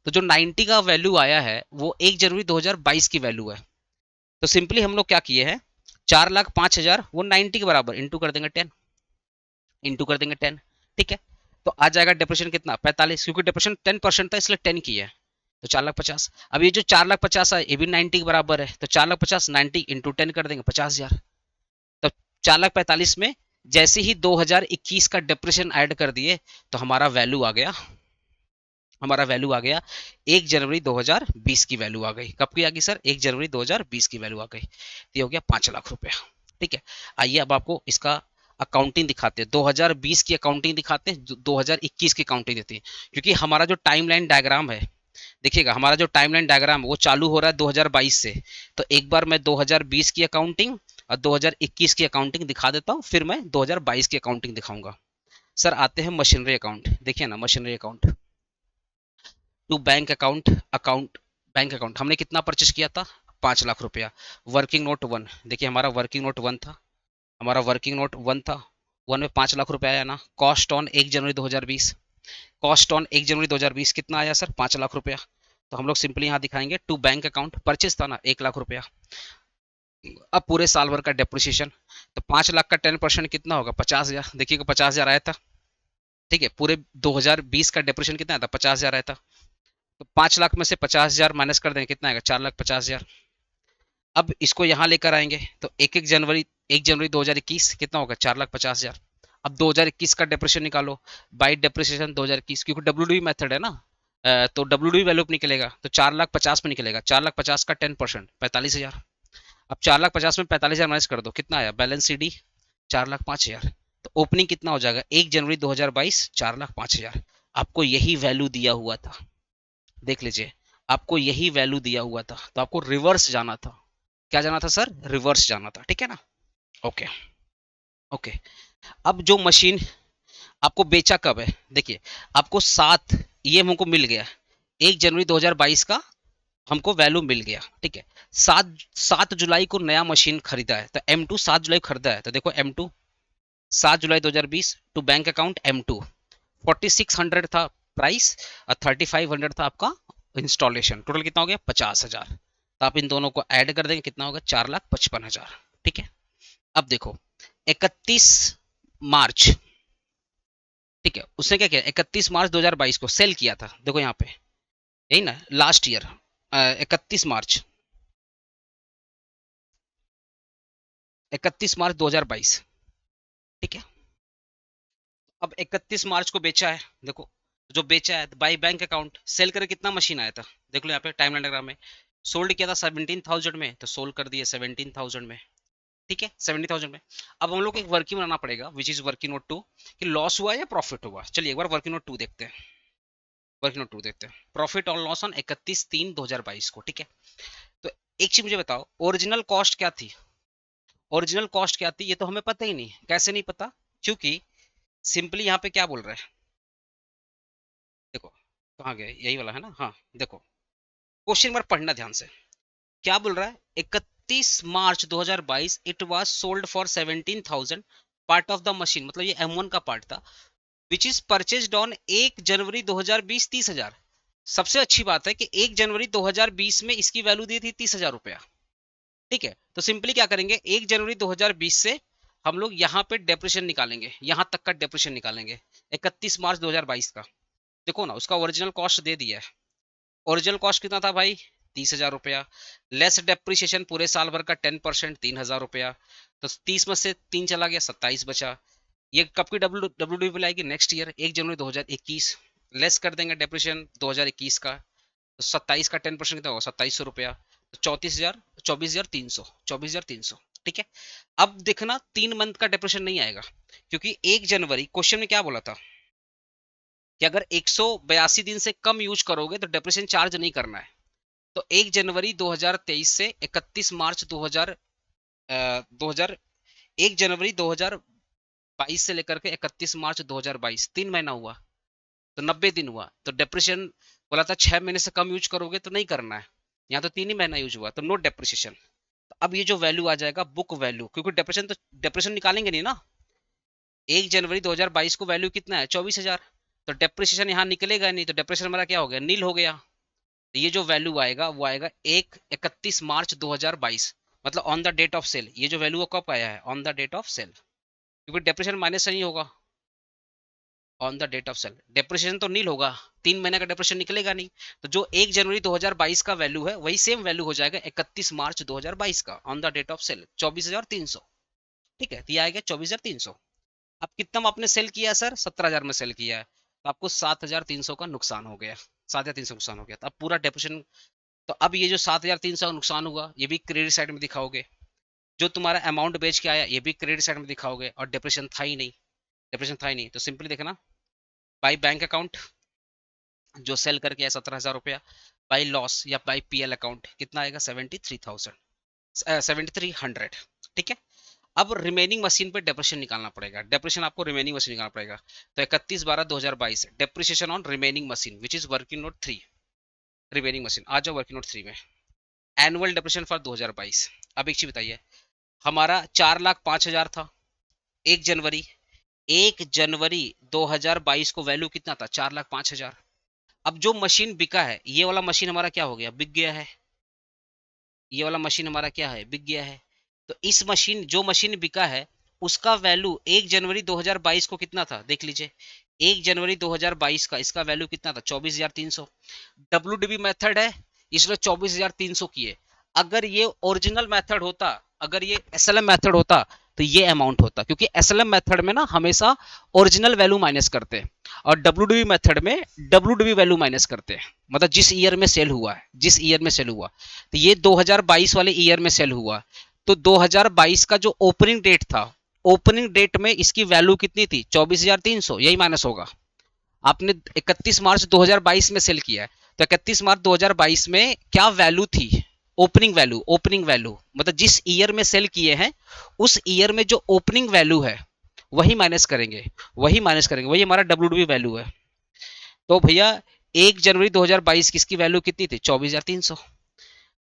तो जो 90 का वैल्यू आया है वो 1 जनवरी 2022 की वैल्यू है। तो सिंपली हम लोग क्या किए हैं? 4,05,000 वो 90 के बराबर इंटू कर देंगे 10, इंटू कर देंगे 10। ठीक है, तो आ जाएगा डेप्रिसिएशन कितना? 45, क्योंकि डेप्रिसिएशन 10% था इसलिए 10 की है। तो 4,50,000। अब ये जो 4,50,000 है ये भी 90 के बराबर है। तो 4,50,000 90 इंटू 10 कर देंगे 50,000। तो 4,45,000 में जैसे ही 2021 का डेप्रिसिएशन ऐड कर दिए तो हमारा वैल्यू आ गया, 1 जनवरी 2020 की वैल्यू आ गई। कब की आ गई सर? 1 जनवरी 2020 की वैल्यू आ गई। तो ये हो गया 5 लाख रुपया। ठीक है, आइए अब आपको इसका अकाउंटिंग दिखाते हैं। 2020 की अकाउंटिंग दिखाते हैं, 2021 की अकाउंटिंग देते हैं। क्योंकि हमारा जो टाइमलाइन डायग्राम है, देखिएगा हमारा जो टाइमलाइन डायग्राम है वो चालू हो रहा है 2022 से। तो एक बार मैं 2020 की अकाउंटिंग और 2021 की अकाउंटिंग दिखा देता हूँ, फिर मैं 2022 की अकाउंटिंग दिखाऊंगा। सर आते हैं मशीनरी अकाउंट। देखिए ना, machinery account to bank account, bank account हमने कितना परचेज किया था? 5 लाख रुपया। वर्किंग नोट 1, देखिए हमारा वर्किंग नोट 1 था, हमारा वर्किंग नोट 1 था। 1 में 5 लाख रुपया आया ना। Cost on 1 January 2020, cost on 1 जनवरी 2020 कितना आया सर? 5 लाख रुपया। तो हम लोग सिंपली यहाँ दिखाएंगे टू बैंक अकाउंट, परचेज था ना 1 लाख रुपया। अब पूरे साल भर का डेप्रिसिएशन, तो 5 लाख का 10% कितना होगा? 50,000। देखिएगा 50,000 आया था, ठीक है। पूरे 2020 का डेप्रिसिएशन कितना आया था? 50,000 आया था। तो 5 लाख में से 50,000 माइनस कर देंगे, कितना आएगा? 4,50,000। अब इसको यहाँ लेकर आएंगे तो 1 जनवरी 2021 कितना होगा? 4,50,000। अब 2021 का डेप्रिसिएशन निकालो, बाई डेप्रिसिएशन 2021, क्योंकि डब्ल्यूडी मेथड है ना, तो डब्ल्यूडी वैल्यू निकलेगा, तो 4,50,000 में निकलेगा। 4,50,000 का 10% 45,000। अब 4,50,000 में 45,000 माइनस कर दो, कितना आया? Balance CD 4,05,000। तो ओपनिंग कितना हो जाएगा? 1 जनवरी 2022 4,05,000। आपको यही वैल्यू दिया हुआ था, देख लीजिए, आपको यही वैल्यू दिया हुआ था, तो आपको रिवर्स जाना था। क्या जाना था सर? रिवर्स जाना था, ठीक है ना। Okay okay. अब जो मशीन आपको बेचा कब है? देखिए, आपको 7, ये हमको मिल गया 1 जनवरी 2022 का, हमको वैल्यू मिल गया, ठीक है। 7 जुलाई को नया मशीन खरीदा है, तो M2 7 जुलाई खरीदा है, तो देखो M2 7 July 2020 to bank account M2 4600 था प्राइस, और 3500 था आपका इंस्टॉलेशन। टोटल कितना हो गया? 50,000। तो आप इन दोनों को ऐड कर देंगे, कितना होगा? 4,55,000, ठीक है। अब देखो 31 मार्च, ठीक है, उसने क्या किया? 31 मार्च 2022 को सेल किया था, देखो यहाँ पे, यही ना, लास्ट ईयर 31 मार्च 2022, ठीक है। अब 31 मार्च को बेचा है, देखो जो बेचा है बाई बैंक अकाउंट, सेल करे कितना मशीन आया था? देख लो यहाँ पे टाइम डायग्राम में, सोल्ड किया था 17,000 में, तो सोल्ड कर दिए 17,000 में, ठीक है, 70,000 में। अब हम लोग को एक वर्किंग बनाना पड़ेगा, विच इज वर्किंग नोट 2, कि लॉस हुआ या प्रॉफिट हुआ। चलिए एक बार वर्किंग नोट 2 देखते हैं, वर्किंग नोट 2 देखते हैं, प्रॉफिट और लॉस ऑन 31/3/2022 को, ठीक है। तो एक चीज मुझे बताओ, ओरिजिनल कॉस्ट क्या थी? ओरिजिनल कॉस्ट क्या थी? ये तो हमें पता ही नहीं। कैसे नहीं पता? क्योंकि सिंपली यहाँ पे क्या बोल रहा है, देखो कहाँ गए, यही वाला है ना, हाँ देखो, क्वेश्चन बार पढ़ना ध्यान से, क्या बोल रहा है? 31 March 2022 it was sold for 17,000 part of the machine, मतलब ये M1 का पार्ट था, विच इज परचेज्ड ऑन 1 जनवरी 2020 30,000। सबसे अच्छी बात है कि 1 जनवरी 2020 में इसकी वैल्यू दी थी 30,000 रुपया, ठीक है। तो सिंपली क्या करेंगे, 1 जनवरी 2020 से हम लोग यहाँ पे डेप्रिसिएशन निकालेंगे, यहाँ तक का डेप्रिसिएशन निकालेंगे 31 मार्च 2022 का। देखो ना, उसका ओरिजिनल कॉस्ट दे दिया है। ओरिजिनल कॉस्ट कितना था भाई? 30,000 रुपया, लेस डेप्रिसिएशन पूरे साल भर का 10% 3,000 रुपया, तो 30 में से 3 चला गया, 27 बचा। ये कब की डब्ल्यू बिल आएगी? नेक्स्ट ईयर 1 जनवरी 2021, लेस कर देंगे डेप्रिसिएशन 2021 का, तो 27 का 10% कितना होगा? 2700 रुपया, तो 24,300, ठीक है। अब देखना 3 मंथ का डेप्रिसिएशन नहीं आएगा, क्योंकि 1 जनवरी क्वेश्चन में क्या बोला था कि अगर 182 दिन से कम यूज करोगे तो डेप्रिसिएशन चार्ज नहीं करना है। तो 1 जनवरी 2023 से 31 मार्च 2000 1 जनवरी 2022 से लेकर के 31 मार्च 2022 3 महीना हुआ, तो 90 दिन हुआ। तो डेप्रिसिएशन बोला था 6 महीने से कम यूज करोगे तो नहीं करना है, यहाँ तो 3 ही महीना यूज हुआ, तो नो डेप्रिसिएशन। तो अब ये जो वैल्यू आ जाएगा बुक वैल्यू, क्योंकि डेप्रिसिएशन निकालेंगे नहीं ना। 1 जनवरी 2022 को वैल्यू कितना है? 24,000। तो डेप्रिसिएशन यहाँ निकलेगा नहीं, तो डेप्रिसिएशन हमारा क्या हो गया? नील हो गया। तो ये जो वैल्यू आएगा वो आएगा 31 मार्च 2022, मतलब on the date of sale. ये जो वैल्यू कब आया है? On the date of sale, क्योंकि डेप्रिसिएशन माइनस नहीं होगा on the date of sale. Depreciation तो नील होगा, 3 महीने का डेप्रिसिएशन निकलेगा नहीं। तो जो 1 जनवरी 2022 का वैल्यू है वही सेम वैल्यू हो जाएगा 31 मार्च 2022 का on the date of sale, 24,300, ठीक है। तो ये आएगा 24,300। अब कितना आपने सेल किया सर? 17,000 में सेल किया है, तो आपको 7,300 का नुकसान हो गया, 7,300 नुकसान हो गया। तो अब पूरा डेप्रिसिएशन, तो अब ये जो 7,300 का नुकसान हुआ ये भी क्रेडिट साइड में दिखाओगे, जो तुम्हारा अमाउंट बेच के आया ये भी क्रेडिट साइड में दिखाओगे, और डेप्रिसिएशन था ही नहीं, डेप्रिसिएशन था ही नहीं। तो सिंपली देखना, बाई बैंक अकाउंट जो सेल करके आया 17,000 रुपया, बाई लॉस या बाई PL अकाउंट कितना आएगा? 73,100, ठीक है। अब रिमेनिंग मशीन पे डेप्रिसिएशन निकालना पड़ेगा, डेप्रिसिएशन आपको रिमेनिंग मशीन निकालना पड़ेगा। तो 31/12/2022 depreciation on remaining machine which is working note 3, remaining machine. आ जाओ वर्किंग नोट 3 में, एनुअल डेप्रिसिएशन फॉर 2022। अब एक चीज बताइए, हमारा 4,05,000 था 1 जनवरी, 1 जनवरी 2022 को वैल्यू कितना था? 4,05,000। अब जो मशीन बिका है, ये वाला मशीन हमारा क्या हो गया? बिक गया है। ये वाला मशीन हमारा क्या है? बिक गया है। तो इस मशीन, जो मशीन बिका है, उसका वैल्यू 1 जनवरी 2022 को कितना था? देख लीजिए, 1 जनवरी 2022 का इसका वैल्यू कितना था? 24,300। डब्ल्यूडीबी मेथड है, इसलिए 24,300 की है। अगर ये ओरिजिनल मेथड होता, अगर ये एसएलएम मेथड होता, तो ये अमाउंट होता, क्योंकि एसएलएम मेथड में ना हमेशा ओरिजिनल वैल्यू माइनस करते हैं, और डब्ल्यूडीबी मेथड में डब्ल्यूडीबी वैल्यू माइनस करते हैं, मतलब जिस ईयर में सेल हुआ है, जिस ईयर में सेल हुआ। तो ये 2022 वाले ईयर में सेल हुआ, तो 2022 का जो ओपनिंग डेट था, ओपनिंग डेट में इसकी वैल्यू कितनी थी? 24,300, यही माइनस होगा। आपने 31 मार्च 2022 में सेल किया है, तो 31 मार्च 2022 में क्या वैल्यू थी? ओपनिंग वैल्यू, ओपनिंग वैल्यू मतलब जिस ईयर में सेल किए हैं, उस ईयर में जो ओपनिंग वैल्यू है, वही माइनस करेंगे, वही माइनस करेंगे, वही हमारा डब्ल्यूडीबी वैल्यू है। तो भैया 1 जनवरी 2022 की इसकी वैल्यू कितनी थी? 24,300।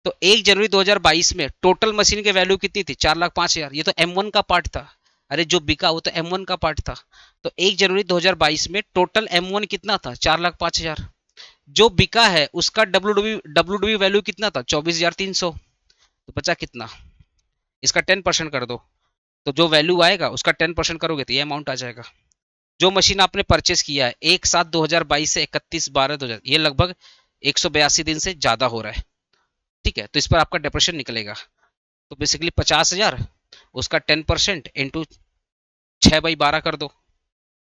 तो 1 जनवरी 2022 में टोटल मशीन की वैल्यू कितनी थी? 4,05,000। ये तो M1 का पार्ट था। अरे जो बिका वो तो M1 का पार्ट था। तो 1 जनवरी 2022 में टोटल M1 कितना था? 4,05,000। जो बिका है उसका डब्ल्यूडब्ल्यू वैल्यू कितना था? 24,300। तो बचा कितना? इसका 10% कर दो, तो जो वैल्यू आएगा उसका 10% करोगे तो ये अमाउंट आ जाएगा। जो मशीन आपने परचेस किया है 1/7/2022 से 31/12/2000, ये लगभग 182 दिन से ज्यादा हो रहा है। ठीक है, तो इस पर आपका डिप्रेशन निकलेगा। तो बेसिकली 50,000, उसका 10% इंटू 6/12 कर दो।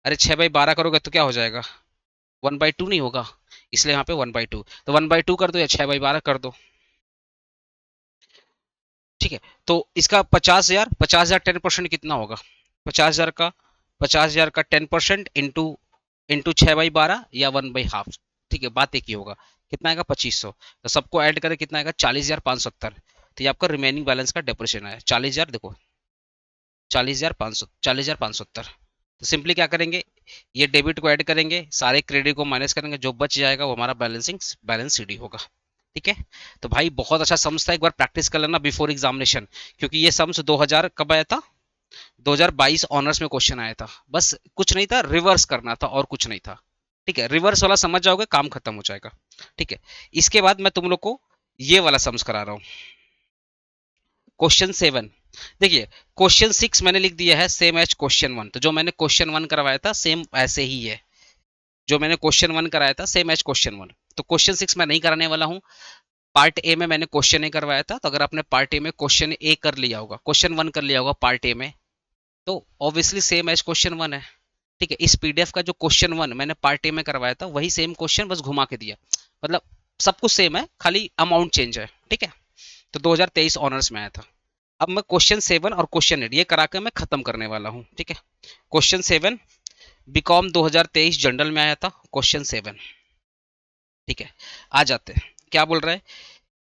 अरे 6/12 करोगे तो क्या हो जाएगा? 1/2 नहीं होगा, इसलिए यहाँ पे 1/2। तो 1/2 कर दो या 6/12 कर दो। ठीक है, तो इसका 50,000, 50,000 10% कितना होगा? 50,000 का 50,000 का 10% इंटू 6/12 या 1/2। ठीक है, बात एक ही होगा। कितना आएगा? 2500। तो सबको ऐड करें कितना आएगा? 40,570। तो ये आपका रिमेनिंग बैलेंस का डिप्रेशन है 40,000। देखो 40,570। तो सिंपली क्या करेंगे, ये डेबिट को ऐड करेंगे, सारे क्रेडिट को माइनस करेंगे, जो बच जाएगा वो हमारा बैलेंस सीडी होगा। ठीक है, तो भाई बहुत अच्छा सम्स था, एक बार प्रैक्टिस कर लेना बिफोर एग्जामिनेशन, क्योंकि ये सम्स 2000 कब आया था? 2022 ऑनर्स में क्वेश्चन आया था। बस कुछ नहीं था, रिवर्स करना था और कुछ नहीं था। ठीक है, रिवर्स वाला समझ जाओगे, काम खत्म हो जाएगा। ठीक है, इसके बाद मैं तुम लोग को ये वाला सम्स करा रहा हूँ, क्वेश्चन 7। देखिए, क्वेश्चन 6 मैंने लिख दिया है सेम एज क्वेश्चन 1। तो जो मैंने क्वेश्चन 1 करवाया था सेम ऐसे ही है, जो मैंने क्वेश्चन 1 कराया था सेम एज क्वेश्चन 1। तो क्वेश्चन 6 मैं नहीं कराने वाला हूँ। पार्ट ए में मैंने क्वेश्चन ए करवाया था, तो अगर आपने पार्ट ए में क्वेश्चन ए कर लिया होगा, क्वेश्चन 1 कर लिया होगा पार्ट ए में, तो ऑब्वियसली सेम एज क्वेश्चन 1 है। ठीक है, इस पीडीएफ का जो क्वेश्चन 1 मैंने पार्ट ए में करवाया था वही सेम क्वेश्चन, बस घुमा के दिया। मतलब सब कुछ सेम है, खाली अमाउंट चेंज है। ठीक है, तो 2023 ऑनर्स में आया था। अब मैं क्वेश्चन 7 और क्वेश्चन 8 ये करा के मैं खत्म करने वाला हूँ। ठीक है, क्वेश्चन 7 बीकॉम 2023 जनरल में आया था, क्वेश्चन 7। ठीक है, आ जाते हैं, क्या बोल रहा है?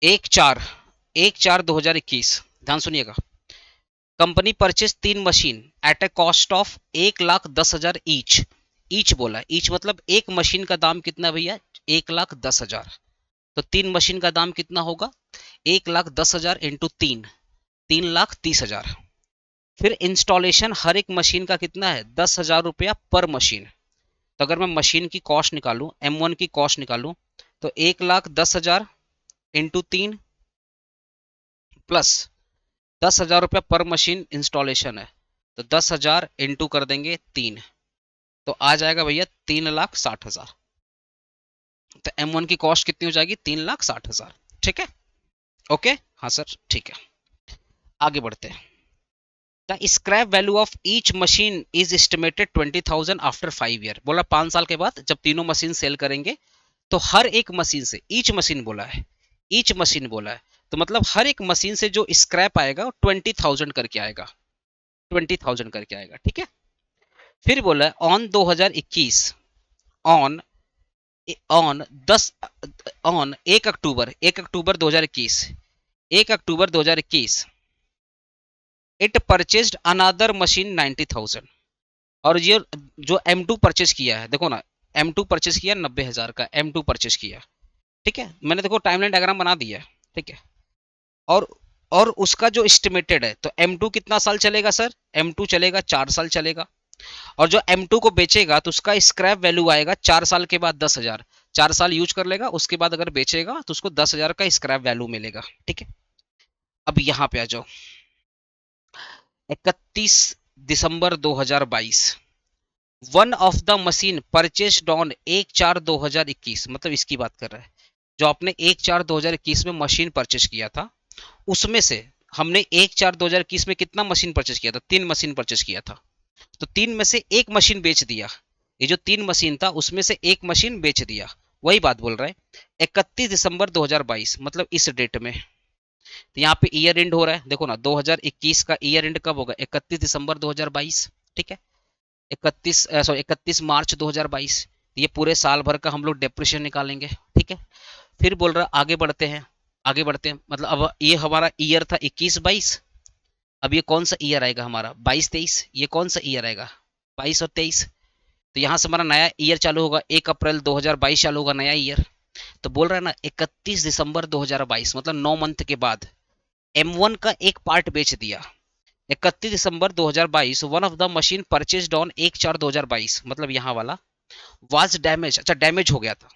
1/4/2021, ध्यान सुनिएगा। Company purchase 3 machine eight A cost of 1,10,000 each बोला है। ईच मतलब एक मशीन का दाम कितना भैया? 1,10,000। तो 3 मशीन का दाम कितना होगा? 1,10,000 इंटू 3,30,000। फिर इंस्टॉलेशन हर एक मशीन का कितना है? 10,000 रुपया पर मशीन। तो अगर मैं मशीन की कॉस्ट निकालूं, M1 की कॉस्ट निकालूं, तो 1,10,000 इंटू 3 प्लस 10,000 रुपया पर मशीन इंस्टॉलेशन है, तो 10,000 इंटू कर देंगे 3, तो आ जाएगा भैया 3,60,000। तो M1 की कॉस्ट कितनी हो जाएगी? 3,60,000। ठीक है, ओके, हाँ सर ठीक है। आगे बढ़ते हैं। The scrap value of each machine is estimated 20,000 after 5 year. बोला 5 साल के बाद जब तीनों मशीन सेल करेंगे, तो हर एक मशीन से, ईच मशीन बोला है, ईच मशीन बोला है, तो मतलब हर एक मशीन से जो स्क्रैप आएगा 20,000 करके आएगा, 20,000 करके आएगा। ठीक है, फिर बोला on 2021, on on 10 on 1 October 2021, 1 October 2021 it purchased another machine 90,000। और ये जो M2 परचेज किया है, देखो ना, M2 परचेज किया 90,000 का, M2 परचेज किया। ठीक है, मैंने देखो टाइमलाइन डायग्राम बना दिया है। ठीक है, और और उसका जो एस्टिमेटेड है, तो M2 कितना साल चलेगा सर? M2 चलेगा 4 साल चलेगा। और जो M2 को बेचेगा तो उसका स्क्रैप वैल्यू आएगा 4 साल के बाद 10,000। 4 साल यूज कर लेगा, उसके बाद अगर बेचेगा तो उसको 10,000 का स्क्रैप वैल्यू मिलेगा। ठीक है, अब यहाँ पे आ जाओ। 31 दिसंबर 2022, one of the machine purchased on 1/4/2021, मतलब इसकी बात कर रहा है। जो आपने 1/4/2021 में मशीन परचेज किया था, उसमें से हमने 1/4/2021 में कितना मशीन परचेज किया था? 3 मशीन परचेज किया था। तो 3 में से एक मशीन बेच दिया। ये जो 3 मशीन था उसमें से एक मशीन बेच दिया, वही बात बोल रहा है। 31 दिसंबर 2022 मतलब इस डेट में। तो यहाँ पे ईयर एंड हो रहा है, देखो ना, 2021 का ईयर एंड कब होगा? 31 दिसंबर 2022। ठीक है, 31 मार्च 2022। ये पूरे साल भर का हम लोग डेप्रिसिएशन निकालेंगे। ठीक है, फिर बोल रहा आगे बढ़ते हैं। आगे बढ़ते हैं मतलब अब ये हमारा ईयर था 21-22। अब ये कौन सा ईयर आएगा हमारा? 22-23। ये कौन सा ईयर आएगा? 22 और 23। तो यहाँ से हमारा नया ईयर चालू होगा, 1 अप्रैल 2022 चालू होगा नया ईयर। तो बोल रहा है ना 31 दिसंबर 2022 मतलब 9 मंथ के बाद M1 का एक पार्ट बेच दिया। 31 दिसंबर 2022 one of the machine purchased on 1/4/2022 मतलब यहाँ वाला वाज डैमेज। अच्छा, डैमेज हो गया था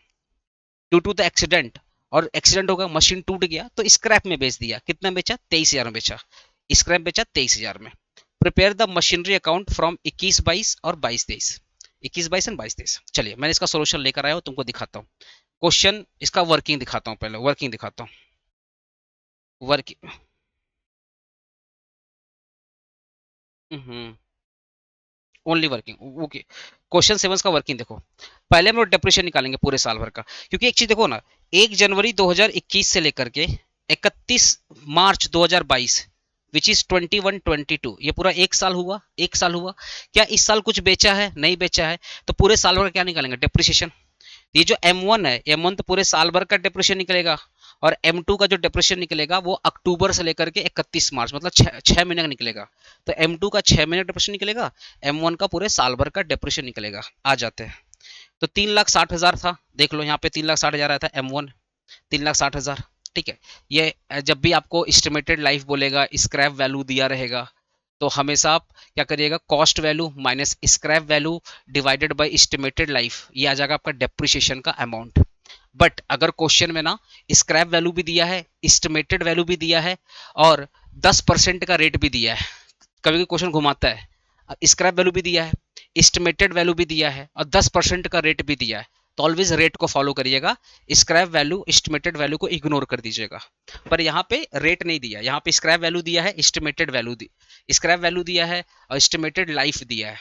ड्यू टू द एक्सीडेंट, और एक्सीडेंट होगा, मशीन टूट गया तो स्क्रैप में बेच दिया। कितना बेचा? 23,000 में बेचा। स्क्रैप बेचा 23,000 में। Prepare the machinery account from 21-22 और 22-23। 21-22 एंड 22-23। चलिए मैं इसका सोल्यूशन लेकर आया हूँ, तुमको दिखाता हूँ। क्वेश्चन इसका वर्किंग दिखाता हूँ, पहले वर्किंग दिखाता हूँ। Working only working, okay. Question 7 का वर्किंग देखो। पहले हम लोग डेप्रिसिएशन निकालेंगे पूरे साल भर का, क्योंकि एक चीज देखो ना, 1 जनवरी 2021 से लेकर के 31 मार्च 2022 विच इज 21-22, ये पूरा एक साल हुआ। एक साल हुआ, क्या इस साल कुछ बेचा है? नहीं बेचा है। तो पूरे साल भर का क्या निकालेंगे? डेप्रिसिएशन। ये जो M1 है, M1 तो पूरे साल भर का डिप्रेशन निकलेगा, और M2 का जो डिप्रेशन निकलेगा वो अक्टूबर से लेकर के 31 मार्च मतलब 6 महीने का निकलेगा। तो M2 का 6 महीने का डिप्रेशन निकलेगा, M1 का पूरे साल भर का डिप्रेशन निकलेगा। आ जाते हैं। तो 3,60,000 था, देख लो यहाँ पे 3,60,000 आया था M1, 3,60,000। ठीक है, ये जब भी आपको एस्टिमेटेड लाइफ बोलेगा, स्क्रैप वैल्यू दिया रहेगा, तो हमेशा आप क्या करिएगा? Cost value minus scrap value divided by estimated life, ये आ जाएगा आपका डेप्रिसिएशन का अमाउंट। बट अगर क्वेश्चन में ना स्क्रैप वैल्यू भी दिया है, एस्टिमेटेड वैल्यू भी दिया है, और 10% का रेट भी दिया है, कभी कभी क्वेश्चन घुमाता है, स्क्रैप वैल्यू भी दिया है, एस्टिमेटेड वैल्यू भी दिया है, और 10% का रेट भी दिया है, तो ऑलवेज रेट को फॉलो करिएगा। स्क्रैप वैल्यू एस्टिमेटेड वैल्यू को इग्नोर कर दीजिएगा। पर यहाँ पे रेट नहीं दिया, यहाँ पे स्क्रैप वैल्यू दिया है, एस्टिमेटेड वैल्यू दी, स्क्रैप वैल्यू दिया है और एस्टिमेटेड लाइफ दिया है,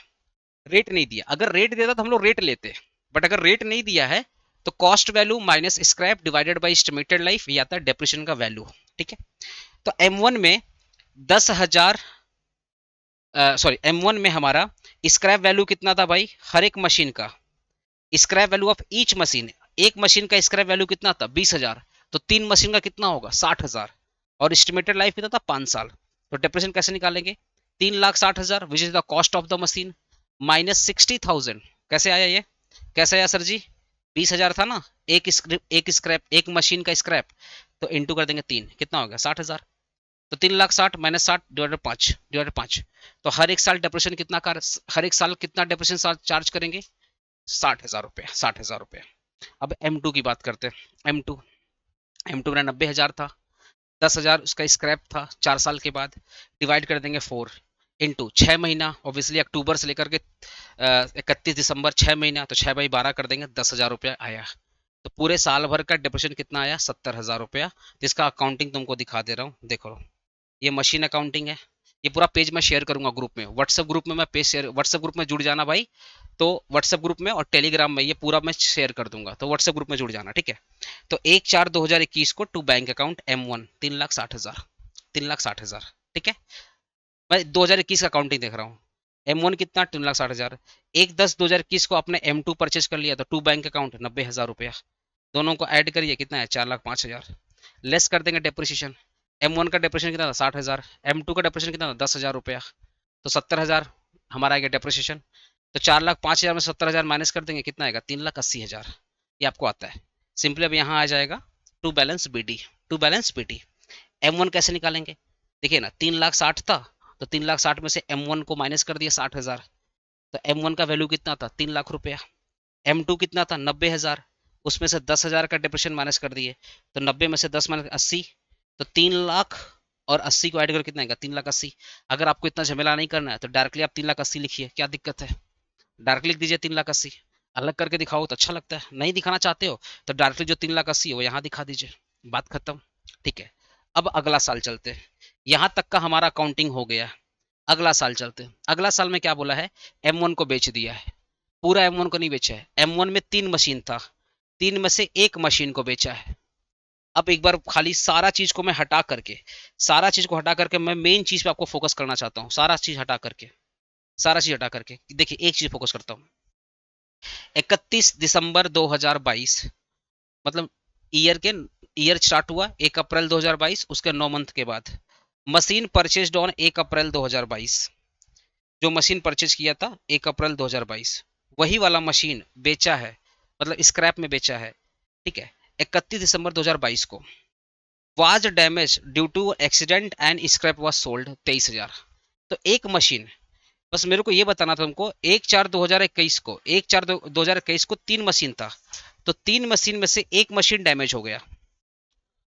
रेट नहीं दिया। अगर रेट देता तो हम लोग रेट लेते, बट अगर रेट नहीं दिया है तो cost value minus scrap divided by estimated life, ये आता है डेप्रिसिएशन का वैल्यू। ठीक है, तो M1 में 10,000, सॉरी M1 में हमारा स्क्रैप वैल्यू कितना था भाई? हर एक मशीन का scrap value of each machine, एक मशीन का स्क्रैप वैल्यू कितना था? 20,000। तो 3 मशीन का कितना होगा? 60,000। और एस्टिमेटेड लाइफ कितना था? 5 साल। तो डेप्रिसिएशन कैसे निकालेंगे? 3,60,000 which is the cost of the machine minus 60,000। कैसे आया ये? कैसे आया सर जी? 20,000 था ना, एक मशीन का स्क्रैप, तो इंटू कर देंगे 3, कितना हो गया? 60,000। तो 3,60,000 माइनस 60 डिवाइडेड 5, डिवाइडेड 5। तो हर एक साल डिप्रेशन कितना कर, हर एक साल कितना डिप्रेशन चार्ज करेंगे? 60,000 रुपये, 60,000 रुपये। अब M2 की बात करते हैं। M2 मेरा 90,000 था, 10,000 उसका स्क्रैप था 4 साल के बाद, डिवाइड कर देंगे 4 इंटू 6 महीना, ऑब्वियसली अक्टूबर से लेकर के 31 दिसंबर, 6 महीना, तो 6/12 कर देंगे, 10,000 रुपया आया। तो पूरे साल भर का डिप्रेशन कितना आया? 70,000 रुपया। जिसका अकाउंटिंग तुमको दिखा दे रहा हूँ, देखो ये मशीन अकाउंटिंग है। ये पूरा पेज मैं शेयर करूंगा ग्रुप में, व्हाट्सएप ग्रुप में मैं पेज शेयर, व्हाट्सएप ग्रुप में जुड़ जाना भाई। तो व्हाट्सएप ग्रुप में और टेलीग्राम में ये पूरा मैं शेयर कर दूंगा, तो व्हाट्सएप ग्रुप में जुड़ जाना, ठीक है। तो 1/4/2021 को टू बैंक अकाउंट M1 3,60,000, 3,60,000। ठीक है, मैं 2021 का अकाउंटिंग देख रहा हूँ। M1 कितना? 3,60,000। 1/10/2021 को आपने M2 परचेज कर लिया, तो टू बैंक अकाउंट 90,000 रुपया। दोनों को ऐड करिए, कितना है? 4,05,000। लेस कर देंगे डेप्रिसिएशन। M1 का डेप्रिसिएशन कितना था? 60,000। M2 का डेप्रिसिएशन कितना था? 10,000 रुपया। तो 70,000 हमारा आएगा डेप्रिसिएशन। तो 4,05,000 में 70,000 माइनस कर देंगे, कितना आएगा? 3,80,000। ये आपको आता है सिंपली। अब यहाँ आ जाएगा to balance BD, to balance BD। M1 कैसे निकालेंगे? देखिए ना, 3,60,000 था, तो 3,60,000 में से M1 को माइनस कर दिया 60,000, तो M1 का वैल्यू कितना था 3 लाख रुपया, M2 कितना था 90,000, उसमें से 10,000 का डिप्रेशन माइनस कर दिए, तो 90 में से 10 माइनस 80, तो 3 लाख और 80 को ऐड कर कितना आएगा 3 लाख 80। अगर आपको इतना झमेला नहीं करना है तो डायरेक्टली आप 3 लाख 80 लिखिए, क्या दिक्कत है, डायरेक्टली लिख दीजिए 3 लाख 80। अलग करके दिखाओ तो अच्छा लगता है, नहीं दिखाना चाहते हो तो डायरेक्टली जो 3 लाख 80 है वो यहाँ दिखा दीजिए, बात खत्म। ठीक है, अब अगला साल चलते हैं, यहाँ तक का हमारा अकाउंटिंग हो गया। अगला साल चलते हैं, अगला साल में क्या बोला है, M1 को बेच दिया है, पूरा M1 को नहीं बेचा है, M1 में 3 मशीन था, 3 में से एक मशीन को बेचा है। अब एक बार खाली सारा चीज को मैं हटा करके, सारा चीज को हटा करके मैं मेन चीज पे आपको फोकस करना चाहता हूँ, सारा चीज हटा करके, सारा चीज हटा करके देखिए एक चीज फोकस करता हूँ। 31 दिसंबर 2022 मतलब ईयर स्टार्ट हुआ 1 अप्रैल 2022, उसके 9 मंथ के बाद मशीन परचेज ऑन 1 अप्रैल 2022, जो मशीन परचेज किया था 1 अप्रैल 2022 वही वाला मशीन बेचा है, मतलब स्क्रैप में बेचा है। ठीक है, 31 दिसंबर 2022 को was damage due to accident and scrap was sold 23,000। तो एक मशीन, बस मेरे को ये बताना था तुमको, 1/4/2021 को 1/4/2021 को 3 मशीन था, तो 3 मशीन में से एक मशीन डैमेज हो गया।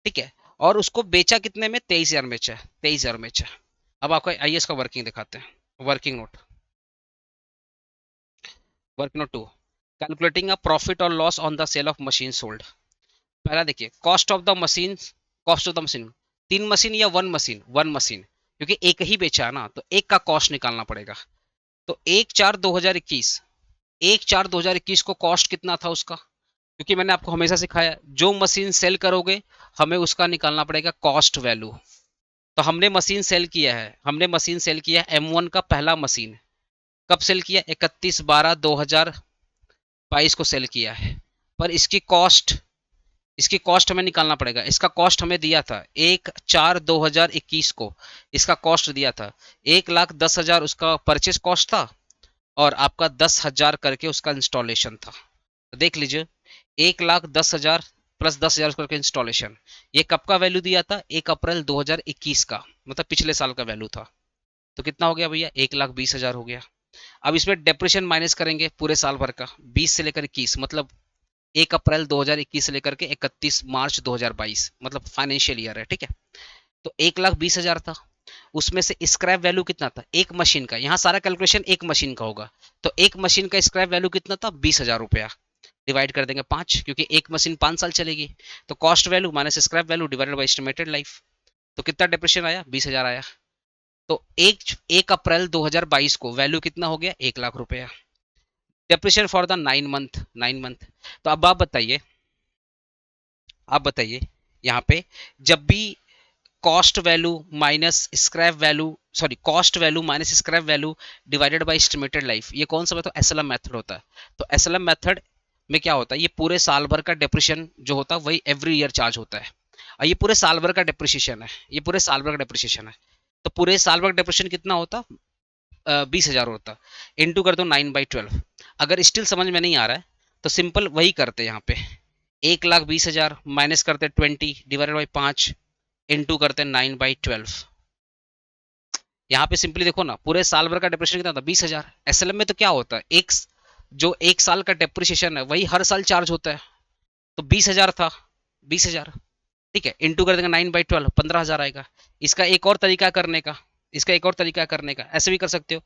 ठीक है, और उसको बेचा कितने में 23,000 में बेचा, 23,000 में बेचा। अब आपको आइए इसका वर्किंग दिखाते हैं, working note, working note 2, calculating a profit और loss on the sale of machine sold. पहला देखिए cost of the machine, cost of the machine, 3 machine या 1 मशीन, 1 मशीन, क्योंकि एक ही बेचा है ना तो एक का कॉस्ट निकालना पड़ेगा। तो 1/4/2021, 1/4/2021 को कॉस्ट कितना था उसका, क्योंकि मैंने आपको हमेशा सिखाया जो मशीन सेल करोगे हमें उसका निकालना पड़ेगा कॉस्ट वैल्यू। तो हमने मशीन सेल किया है, हमने मशीन सेल किया है M1 का पहला मशीन, कब सेल किया 31/12/2022 को सेल किया है, पर इसकी कॉस्ट, इसकी कॉस्ट हमें निकालना पड़ेगा। इसका कॉस्ट हमें दिया था 1/4/2021 को, इसका कॉस्ट दिया था 1,10,000 उसका परचेस कॉस्ट था, और आपका 10,000 करके उसका इंस्टॉलेशन था। तो देख लीजिए 1,10,000 प्लस 10,000 करके इंस्टॉलेशन, ये कब का वैल्यू दिया था 1 अप्रैल 2021 का, मतलब पिछले साल का वैल्यू था। तो कितना हो गया भैया 1,20,000 हो गया। अब इसमें डेप्रेशन माइनस करेंगे पूरे साल भर का, 20 से लेकर 21, मतलब 1 अप्रैल 2021 से लेकर के 31 मार्च 2022, मतलब फाइनेंशियल ईयर है। ठीक है, तो 1,20,000 था, उसमें से स्क्रैप वैल्यू कितना था एक मशीन का, यहाँ सारा कैलकुलेशन एक मशीन का होगा, तो एक मशीन का स्क्रैप वैल्यू कितना था 20,000 रुपया, डिवाइड कर देंगे 5, क्योंकि एक मशीन 5 साल चलेगी, तो cost value minus scrap value divided by estimated life, तो कितना डिप्रेशन आया 20,000 आया। तो 1 अप्रैल 2022 को वैल्यू कितना हो गया 1 लाख रुपया, डिप्रेशन फॉर द 9 मंथ। तो अब आप बताइए, आप बताइए यहाँ पे जब भी cost value minus scrap value, sorry cost value minus scrap value divided by estimated life, ये कौन सा मेथड, एसएलएम मेथड होता है। तो एसएलएम मेथड में क्या होता है, ये पूरे साल भर का डेप्रिसिएशन जो होता है वही एवरी ईयर चार्ज होता है, और ये पूरे साल भर का डेप्रिसिएशन है, ये पूरे साल भर का डेप्रिसिएशन है। तो पूरे साल भर का डेप्रिसिएशन कितना होता, 20,000 होता, इंटू कर दो 9/12। अगर स्टिल समझ में नहीं आ रहा है तो सिंपल वही करते यहाँ पे, 1,20,000 माइनस करते 20 डिवाइडेड बाई 5 इंटू करते 9/12। यहाँ पे सिंपली देखो ना पूरे साल भर का डेप्रिसिएशन कितना था 20,000। एसएलएम में तो क्या होता है जो एक साल का डेप्रिसिएशन है वही हर साल चार्ज होता है, तो 20,000 था, 20,000। ठीक है, इंटू कर देंगे 9/12, 15,000 आएगा। इसका एक और तरीका करने का, इसका एक और तरीका करने का, ऐसे भी कर सकते हो,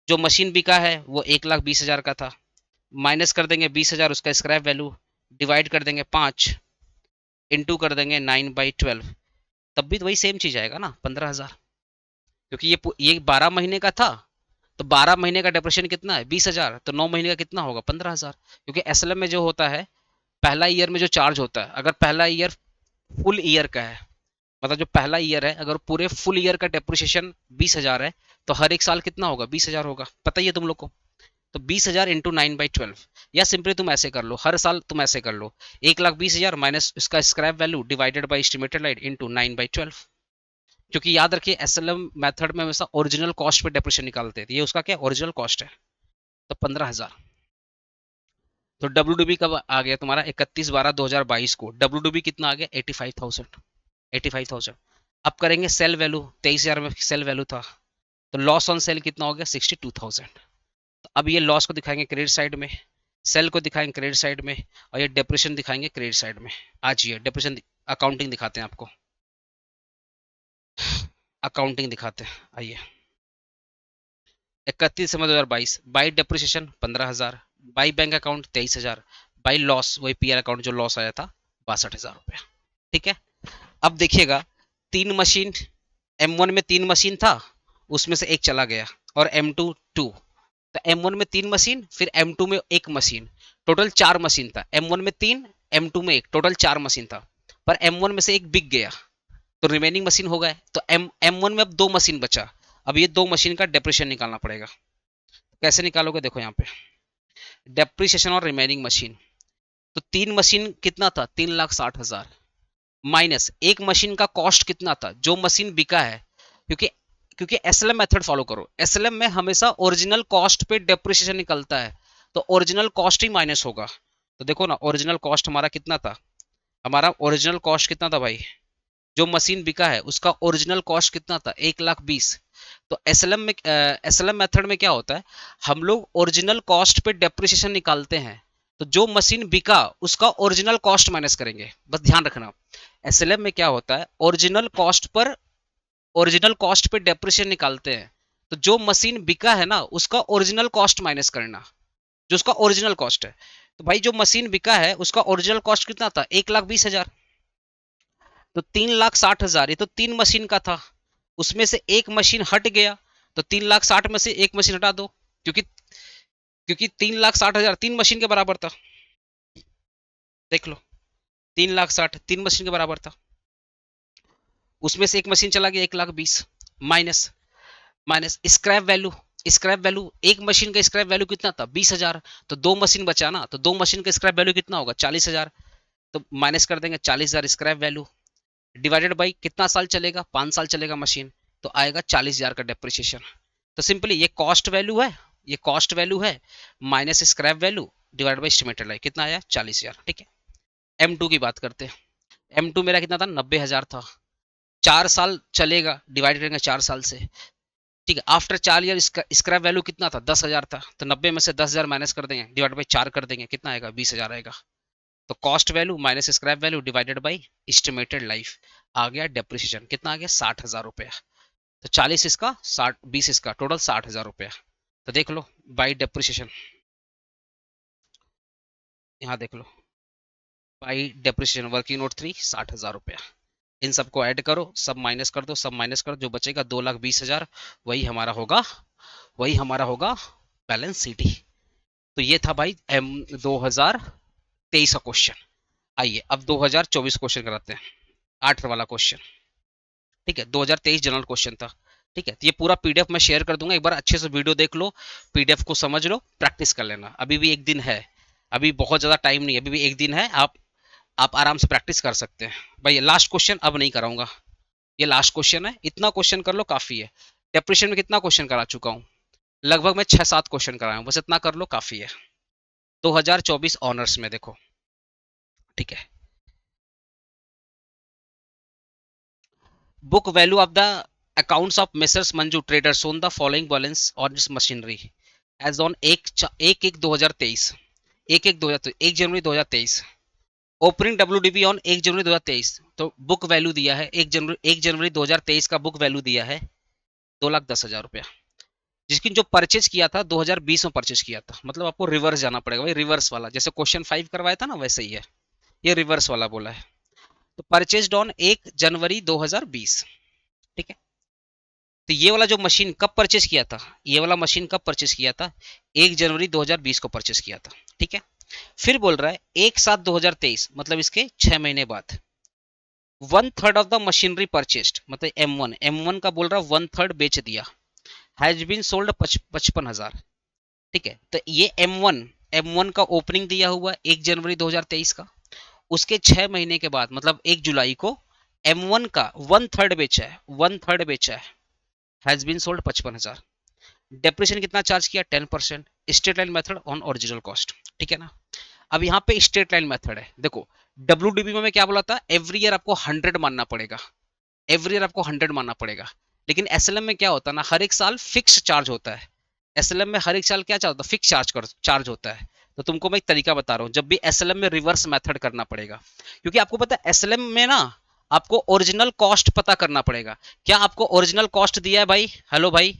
जो मशीन बिका है वो 1,20,000 का था, माइनस कर देंगे 20,000 उसका स्क्रैप वैल्यू, डिवाइड कर देंगे 5 इंटू कर देंगे 9/12, तब भी तो वही सेम चीज आएगा ना 15,000, क्योंकि ये 12 महीने का था, तो 12 महीने का डिप्रेशन कितना है 20,000, तो 9 महीने का कितना होगा 15,000। क्योंकि एसएलएम में जो होता है पहला ईयर में जो चार्ज होता है, अगर पहला ईयर फुल ईयर का है, मतलब जो पहला ईयर है अगर पूरे फुल ईयर का डेप्रिसिएशन 20,000 है, तो हर एक साल कितना होगा 20,000 होगा, पता ही है तुम लोग को। तो 20,000 इंटू 9/12, या सिंपली तुम ऐसे कर लो, हर साल तुम ऐसे कर लो, 1,20,000 माइनस इसका scrap value divided by estimated life into 9/12। क्योंकि याद रखिए एसएलएम मेथड में हमेशा ओरिजिनल कॉस्ट पे डेप्रिसिएशन निकालते हैं, ये उसका क्या ओरिजिनल कॉस्ट है, तो 15,000। तो डब्ल्यू कब आ गया तुम्हारा 31/12/2022 को, डब्ल्यू कितना आ गया 85,000, 85,000। अब करेंगे सेल वैल्यू, 23,000 में सेल वैल्यू था, तो लॉस ऑन सेल कितना हो गया 62,000। अब ये लॉस को दिखाएंगे क्रेडिट साइड में, सेल को दिखाएंगे क्रेडिट साइड में, और ये डेप्रिसिएशन दिखाएंगे क्रेडिट साइड में। आज ये डेप्रिसिएशन अकाउंटिंग दिखाते हैं आपको, अकाउंटिंग दिखाते हैं। आइए 31 दिसंबर 2022 by depreciation 15,000, by bank account 23,000, by loss वही पीआर अकाउंट जो लॉस आया था 62,000 रुपया। ठीक है, अब देखिएगा 3 मशीन, M1 में 3 मशीन था, उसमें से एक चला गया, और M2 2, तो M1 में 3 मशीन, फिर M2 में 1 मशीन, टोटल 4 मशीन था। M1 में 3, M2 में 1, टोटल 4 मशीन था, पर M1 में से एक बिक गया, तो रिमेनिंग मशीन हो गए, तो M1 में अब 2 मशीन बचा। अब ये 2 मशीन का डेप्रिसिएशन निकालना पड़ेगा। कैसे निकालोगे, देखो यहाँ पे डेप्रिसिएशन और रिमेनिंग मशीन, तो 3 मशीन कितना था, 3,60,000, माइनस 1 मशीन का कॉस्ट कितना था, जो मशीन बिका है, क्योंकि क्योंकि एसएलएम मेथड फॉलो करो, एसएलएम में हमेशा ओरिजिनल कॉस्ट पे डेप्रिसिएशन निकलता है, तो ओरिजिनल कॉस्ट ही माइनस होगा। तो देखो ना, ओरिजिनल कॉस्ट हमारा कितना था, हमारा ओरिजिनल कॉस्ट कितना था भाई, जो मशीन बिका है उसका ओरिजिनल कॉस्ट कितना था, 1,20,000। तो एसएलएम मेथड में क्या होता है, हम लोग ओरिजिनल कॉस्ट पे डेप्रिसिएशन निकालते हैं, तो जो मशीन बिका उसका ओरिजिनल कॉस्ट माइनस करेंगे। बस ध्यान रखना, एसएलएम में क्या होता है, ओरिजिनल कॉस्ट पे डेप्रिसिएशन निकालते हैं, तो जो मशीन बिका है ना उसका ओरिजिनल कॉस्ट माइनस करना, जो उसका ओरिजिनल कॉस्ट है। तो भाई जो मशीन बिका है उसका ओरिजिनल कॉस्ट कितना था, 1,20,000, तो 3,60,000, ये तो 3 मशीन का था, उसमें से एक मशीन हट गया, तो 3,60,000 में से एक मशीन हटा दो, क्योंकि क्योंकि 3,60,000 3 मशीन के बराबर था। देख लो 3,60,000 3 मशीन के बराबर था, उसमें से एक मशीन चला गया 1,20,000, माइनस माइनस स्क्रैप वैल्यू एक मशीन का स्क्रैप वैल्यू कितना था, 20,000, तो 2 मशीन बचा ना, तो 2 मशीन का स्क्रैप वैल्यू कितना होगा, 40,000, तो माइनस कर देंगे 40,000 स्क्रैप वैल्यू, डिवाइडेड बाई कितना साल चलेगा, 5 साल चलेगा मशीन, तो आएगा 40,000 का डेप्रिसिएशन। तो सिंपली ये कॉस्ट वैल्यू है, ये कॉस्ट वैल्यू है, minus scrap value divide by estimated life, कितना आया 40,000। ठीक है, M2 की बात करते हैं। M2 मेरा कितना था, 90,000 था, 4 साल चलेगा, डिवाइड करेंगे 4 साल से। ठीक है, आफ्टर 4 ईयर स्क्रैप वैल्यू कितना था, 10,000 था, तो 90 में से 10,000 माइनस कर देंगे, डिवाइड बाई 4 कर देंगे, कितना आएगा 20,000 आएगा। तो cost value minus scrap value divided by estimated life, आ गया डेप्रिसिएशन, कितना आ गया 60,000 रुपया। तो 40 इसका 60, 20 इसका, टोटल 60,000 रुपया। तो देख लो बाई डेप्रिसिएशन, यहाँ देख लो बाई डेप्रिसिएशन वर्किंग नोट 3 60,000 रुपया। इन सबको ऐड करो, सब माइनस कर दो, सब माइनस कर दो, जो बचेगा 2,20,000, वही हमारा होगा, वही हमारा होगा बैलेंस शीट ही। तो ये था भाई 2023 का क्वेश्चन। आइए अब 2024 क्वेश्चन कराते हैं, 8 वाला क्वेश्चन। ठीक है, 2023 जनरल क्वेश्चन था। ठीक है, तो ये पूरा पीडीएफ मैं शेयर कर दूंगा, एक बार अच्छे से वीडियो देख लो, पीडीएफ को समझ लो, प्रैक्टिस कर लेना। अभी भी एक दिन है, अभी बहुत ज्यादा टाइम नहीं है, अभी भी एक दिन है, आप आराम से प्रैक्टिस कर सकते हैं। भाई लास्ट क्वेश्चन अब नहीं कराऊंगा, ये लास्ट क्वेश्चन है, इतना क्वेश्चन कर लो काफी है। डेप्रिसिएशन में कितना क्वेश्चन करा चुका हूँ, लगभग मैं 6-7 क्वेश्चन कराया हूँ, बस इतना कर लो काफी है। 2024 ऑनर्स में देखो। ठीक है, book value of the accounts of messrs Manju traders on the following balance on this machinery as on 1/1/2023, 1 जनवरी 2023, ओपनिंग WDV ऑन 1 जनवरी 2023। तो बुक वैल्यू दिया है 1 जनवरी 2023 का बुक वैल्यू दिया है 2,10,000 रुपया, जिसकी जो परचेज किया था 2020 में परचेज किया था। मतलब आपको रिवर्स जाना पड़ेगा भाई, रिवर्स वाला, जैसे क्वेश्चन 5 करवाया था ना वैसे ही है, ये रिवर्स वाला बोला है। तो परचेज ऑन 1 जनवरी 2020। ठीक है, तो ये वाला जो मशीन कब परचेज किया था, ये वाला मशीन कब परचेज किया था, 1 जनवरी 2020 को परचेज किया था। ठीक है, फिर बोल रहा है 1/7/2023, मतलब इसके 6 महीने बाद 1/3 ऑफ द मशीनरी परचेस्ड, मतलब M1 का बोल रहा है 1/3 बेच दिया, हैज बीन सोल्ड 55,000। ठीक है, तो ये M1 का ओपनिंग दिया हुआ 1 जनवरी 2023 का, उसके 6 महीने के बाद मतलब 1 जुलाई को M1 का 1/3 बेचा है, 1/3 बेचा है, हैज बीन सोल्ड 55,000। डेप्रिसिएशन कितना चार्ज किया, 10%, straight line method on original cost. ठीक है ना, अब यहाँ पे स्ट्रेट लाइन मेथड है। देखो WDB में क्या बोला था, एवरी ईयर आपको 100 मानना पड़ेगा, एवरी ईयर आपको 100 मानना पड़ेगा, लेकिन SLM में क्या होता है ना, हर एक साल फिक्स चार्ज होता है, एसएलएम में हर एक साल क्या चार्ज होता है, फिक्स चार्ज होता है। तो तुमको मैं एक तरीका बता रहा हूँ, जब भी एसएलएम में रिवर्स मेथड करना पड़ेगा, क्योंकि आपको पता है एसएलएम में ना आपको ओरिजिनल कॉस्ट पता करना पड़ेगा। क्या आपको ओरिजिनल कॉस्ट दिया है भाई? हेलो भाई,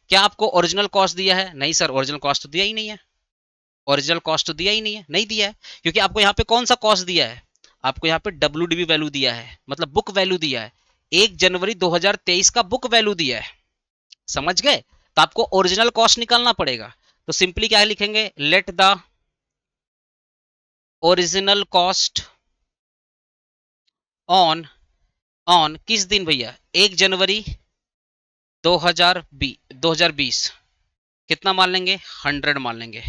क्या आपको ओरिजिनल कॉस्ट दिया है? नहीं सर, ओरिजिनल कॉस्ट तो दिया ही नहीं है। ओरिजिनल कॉस्ट तो दिया ही नहीं है, नहीं दिया है, क्योंकि आपको यहाँ पे कौन सा कॉस्ट दिया है? आपको यहाँ पे डब्ल्यूडीबी वैल्यू दिया है, मतलब बुक वैल्यू दिया है। 1 जनवरी 2023 का बुक वैल्यू दिया है, समझ गए? तो आपको ओरिजिनल कॉस्ट निकालना पड़ेगा। तो सिंपली क्या लिखेंगे, let the original cost on on किस दिन भैया? 1 जनवरी 2020 कितना मान लेंगे? 100 मान लेंगे।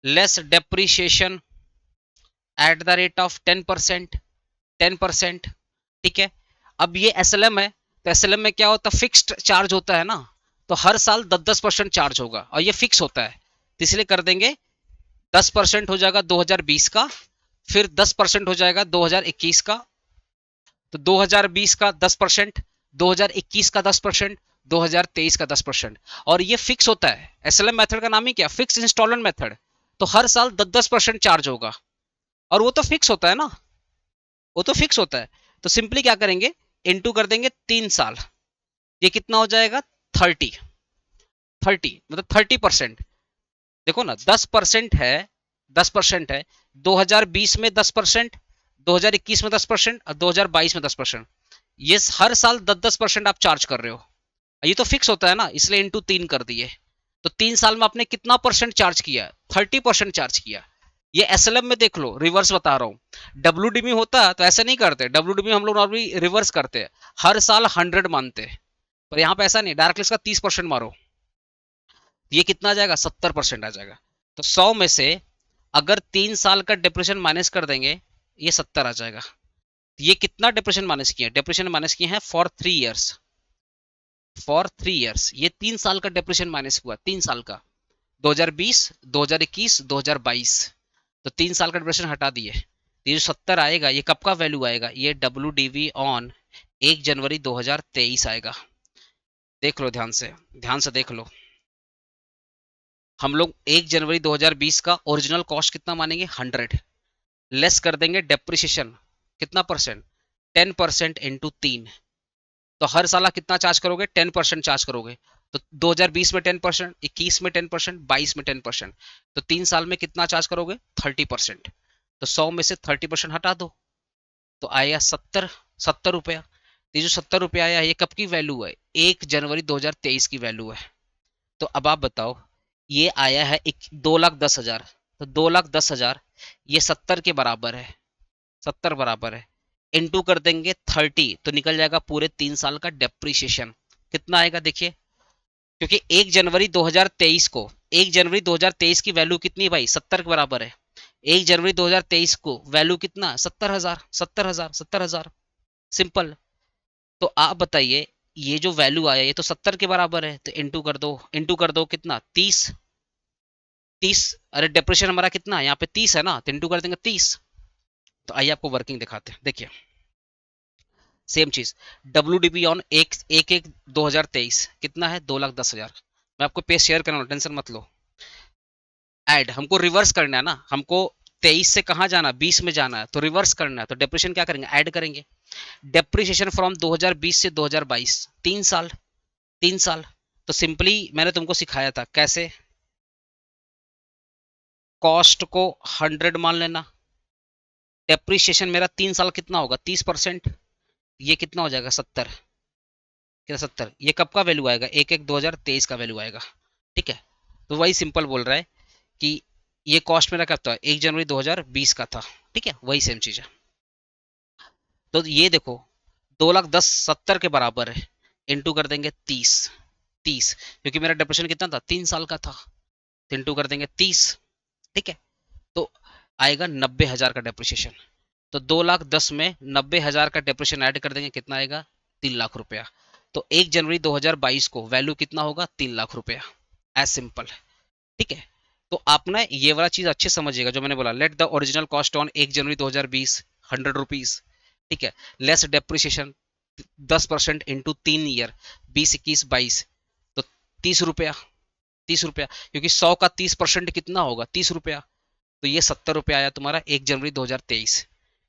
Less depreciation at the rate of 10%, 10%, ठीक है। अब ये एसएलएम है, तो एसएलएम में क्या होता है, फिक्स्ड चार्ज होता है ना, तो हर साल 10-10% चार्ज होगा और ये फिक्स होता है, तो इसलिए कर देंगे 10% हो जाएगा 2020 का, फिर 10% हो जाएगा 2021 का, तो 2020 का 10%, 2021 का 10%, 2023 का 10%, और ये फिक्स होता है। एसएलएम मेथड का नाम ही क्या, फिक्स इंस्टॉलमेंट मेथड। तो हर साल 10-10% चार्ज होगा, और वो तो फिक्स होता है ना, वो तो फिक्स होता है। तो सिंपली क्या करेंगे, इनटू कर देंगे 3 साल, ये कितना हो जाएगा? 30, 30 मतलब 30%। देखो ना, 10% है, 10% है, 2020 में 10%, 2021 में 10% और 2022 में 10%, ये हर साल 10-10% आप चार्ज कर रहे हो। ये तो फिक्स होता है ना, इसलिए इंटू 3 कर दिए। तो 3 साल में आपने कितना परसेंट चार्ज किया? 30% चार्ज किया। ये एसएलएम में देख लो, रिवर्स बता रहा हूँ। डब्ल्यूडीबी होता तो ऐसे नहीं करते, डब्ल्यूडीबी हम लोग नॉर्मली रिवर्स करते हैं, हर साल 100 मानते, पर यहाँ पे ऐसा नहीं, डायरेक्टली इसका 30% मारो, ये कितना आ जाएगा? 70% आ जाएगा। तो 100 में से अगर 3 साल का डिप्रेशन माइनस कर देंगे, ये 70 आ जाएगा। ये कितना डिप्रेशन माइनस किया? डिप्रेशन माइनस किए हैं फॉर 3 ईयर्स, फॉर 3 ईयर्स, ये 3 साल का डिप्रेशन माइनस हुआ, 3 साल का, 2020, 2021, 2022, तो 3 साल का डिप्रेशन हटा दिए। ये जो 70 आएगा, ये कब का वैल्यू आएगा? ये डब्ल्यू डी वी ऑन 1 जनवरी 2023 आएगा। देख लो ध्यान से, ध्यान से देख लो। हम लोग 1 जनवरी 2020 का ओरिजिनल कॉस्ट कितना मानेंगे? 100, लेस कर देंगे डेप्रिसिएशन, कितना परसेंट? 10% इंटू 3, तो हर साल कितना चार्ज करोगे? 10% चार्ज करोगे। तो 2020 में 10%, 21 में 10%, 22 में 10%, तो 3 साल में कितना चार्ज करोगे? 30%। तो 100 में से 30% हटा दो, तो आया 70 रुपया। ये जो 70 रुपया आया, ये कब की वैल्यू है? 1 जनवरी 2023 की वैल्यू है। तो अब आप बताओ, ये आया है 2,10,000, तो 2,10,000 ये 70 के बराबर है, 70 बराबर है, इनटू कर देंगे 30, तो निकल जाएगा पूरे 3 साल का डेप्रीशिएशन। कितना आएगा देखिए, क्योंकि 1 जनवरी 2023 को, 1 जनवरी 2023 की वैल्यू कितनी है भाई? 70 के बराबर है। 1 जनवरी 2023 को वैल्यू कितना? 70,000, 70,000, 70,000, सिंपल। तो आप बताइए, ये जो वैल्यू आया, ये तो 70 के बराबर है, तो इंटू कर दो, इंटू कर दो कितना? 30, 30, अरे डेप्रेशन हमारा कितना है यहाँ पे? 30 है ना, तो इंटू कर देंगे 30। तो आइए आपको वर्किंग दिखाते हैं, देखिए सेम चीज, डब्ल्यू डी बी ऑन एक एक एक 2023 कितना है? 2,10,000। मैं आपको पेज शेयर कर रहा हूँ, टेंशन मत लो। ऐड हमको रिवर्स करना है ना, हमको 23 से कहाँ जाना? 20 में जाना है, तो रिवर्स करना है, तो डेप्रेशन क्या करेंगे? ऐड करेंगे। डेप्रिसिएशन फ्रॉम 2020 से 2022, 3 साल, 3 साल। तो सिंपली मैंने तुमको सिखाया था कैसे, कॉस्ट को 100 मान लेना, डेप्रिसिएशन मेरा 3 साल कितना होगा? 30%, ये कितना हो जाएगा? 70, कितना? 70, ये कब का वैल्यू आएगा? 1/1/2023 का वैल्यू आएगा, ठीक है। तो वही सिंपल बोल रहा है कि ये कॉस्ट मेरा कब था? 1 जनवरी 2020 का था, ठीक है, वही सेम चीज है। तो ये देखो, 2,10,70 के बराबर है, इंटू कर देंगे 30, 30, क्योंकि मेरा डिप्रेशन कितना था? 3 साल का था, तो इंटू कर देंगे 30, ठीक है। तो आएगा 90,000 का डेप्रिसिएशन। तो 2,10,000 में 90,000 का डेप्रिसिएशन ऐड कर देंगे, कितना आएगा? 3,00,000 रुपया। तो 1 जनवरी 2022 को वैल्यू कितना होगा? 3,00,000 रुपया, एज सिंपल, ठीक है। तो आप ना ये वाला चीज अच्छे समझिएगा, जो मैंने बोला, let the original cost on 1 January 2020 100 rupees, ठीक है, लेस डेप्रिसिएशन 10% इंटू 3 ईयर, 20, 21, 22, तो 30 रुपया, 30 रुपया, क्योंकि 100 का 30% कितना होगा, 30 रुपया। तो ये 70 रुपया आया तुम्हारा 1 जनवरी 2023।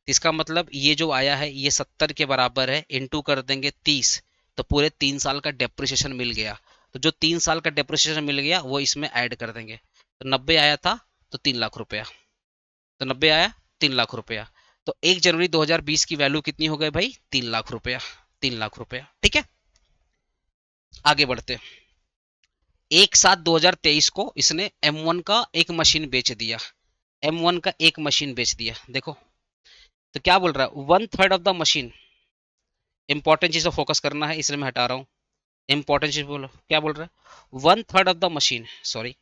इसका मतलब ये जो आया है ये 70 के बराबर है, इंटू कर देंगे 30, तो पूरे 3 साल का डेप्रिसिएशन मिल गया। तो जो 3 साल का डेप्रिसिएशन मिल गया वो इसमें ऐड कर देंगे। तो 90 आया था तो 3 लाख रुपया, तो 90 आया 3 लाख रुपया। तो 1 जनवरी 2020 की वैल्यू कितनी हो गई भाई, 3 लाख रुपया, 3 लाख रुपया। ठीक है, आगे बढ़ते। 1/7/2023 को इसने M1 का एक मशीन बेच दिया, M1 का एक मशीन बेच दिया। देखो तो क्या बोल रहा है, 1/3 ऑफ द मशीन, इंपॉर्टेंट चीज फोकस करना है इसलिए मैं हटा रहा हूँ। इंपॉर्टेंट चीज बोलो, क्या बोल रहा है, 1/3 of the machine, sorry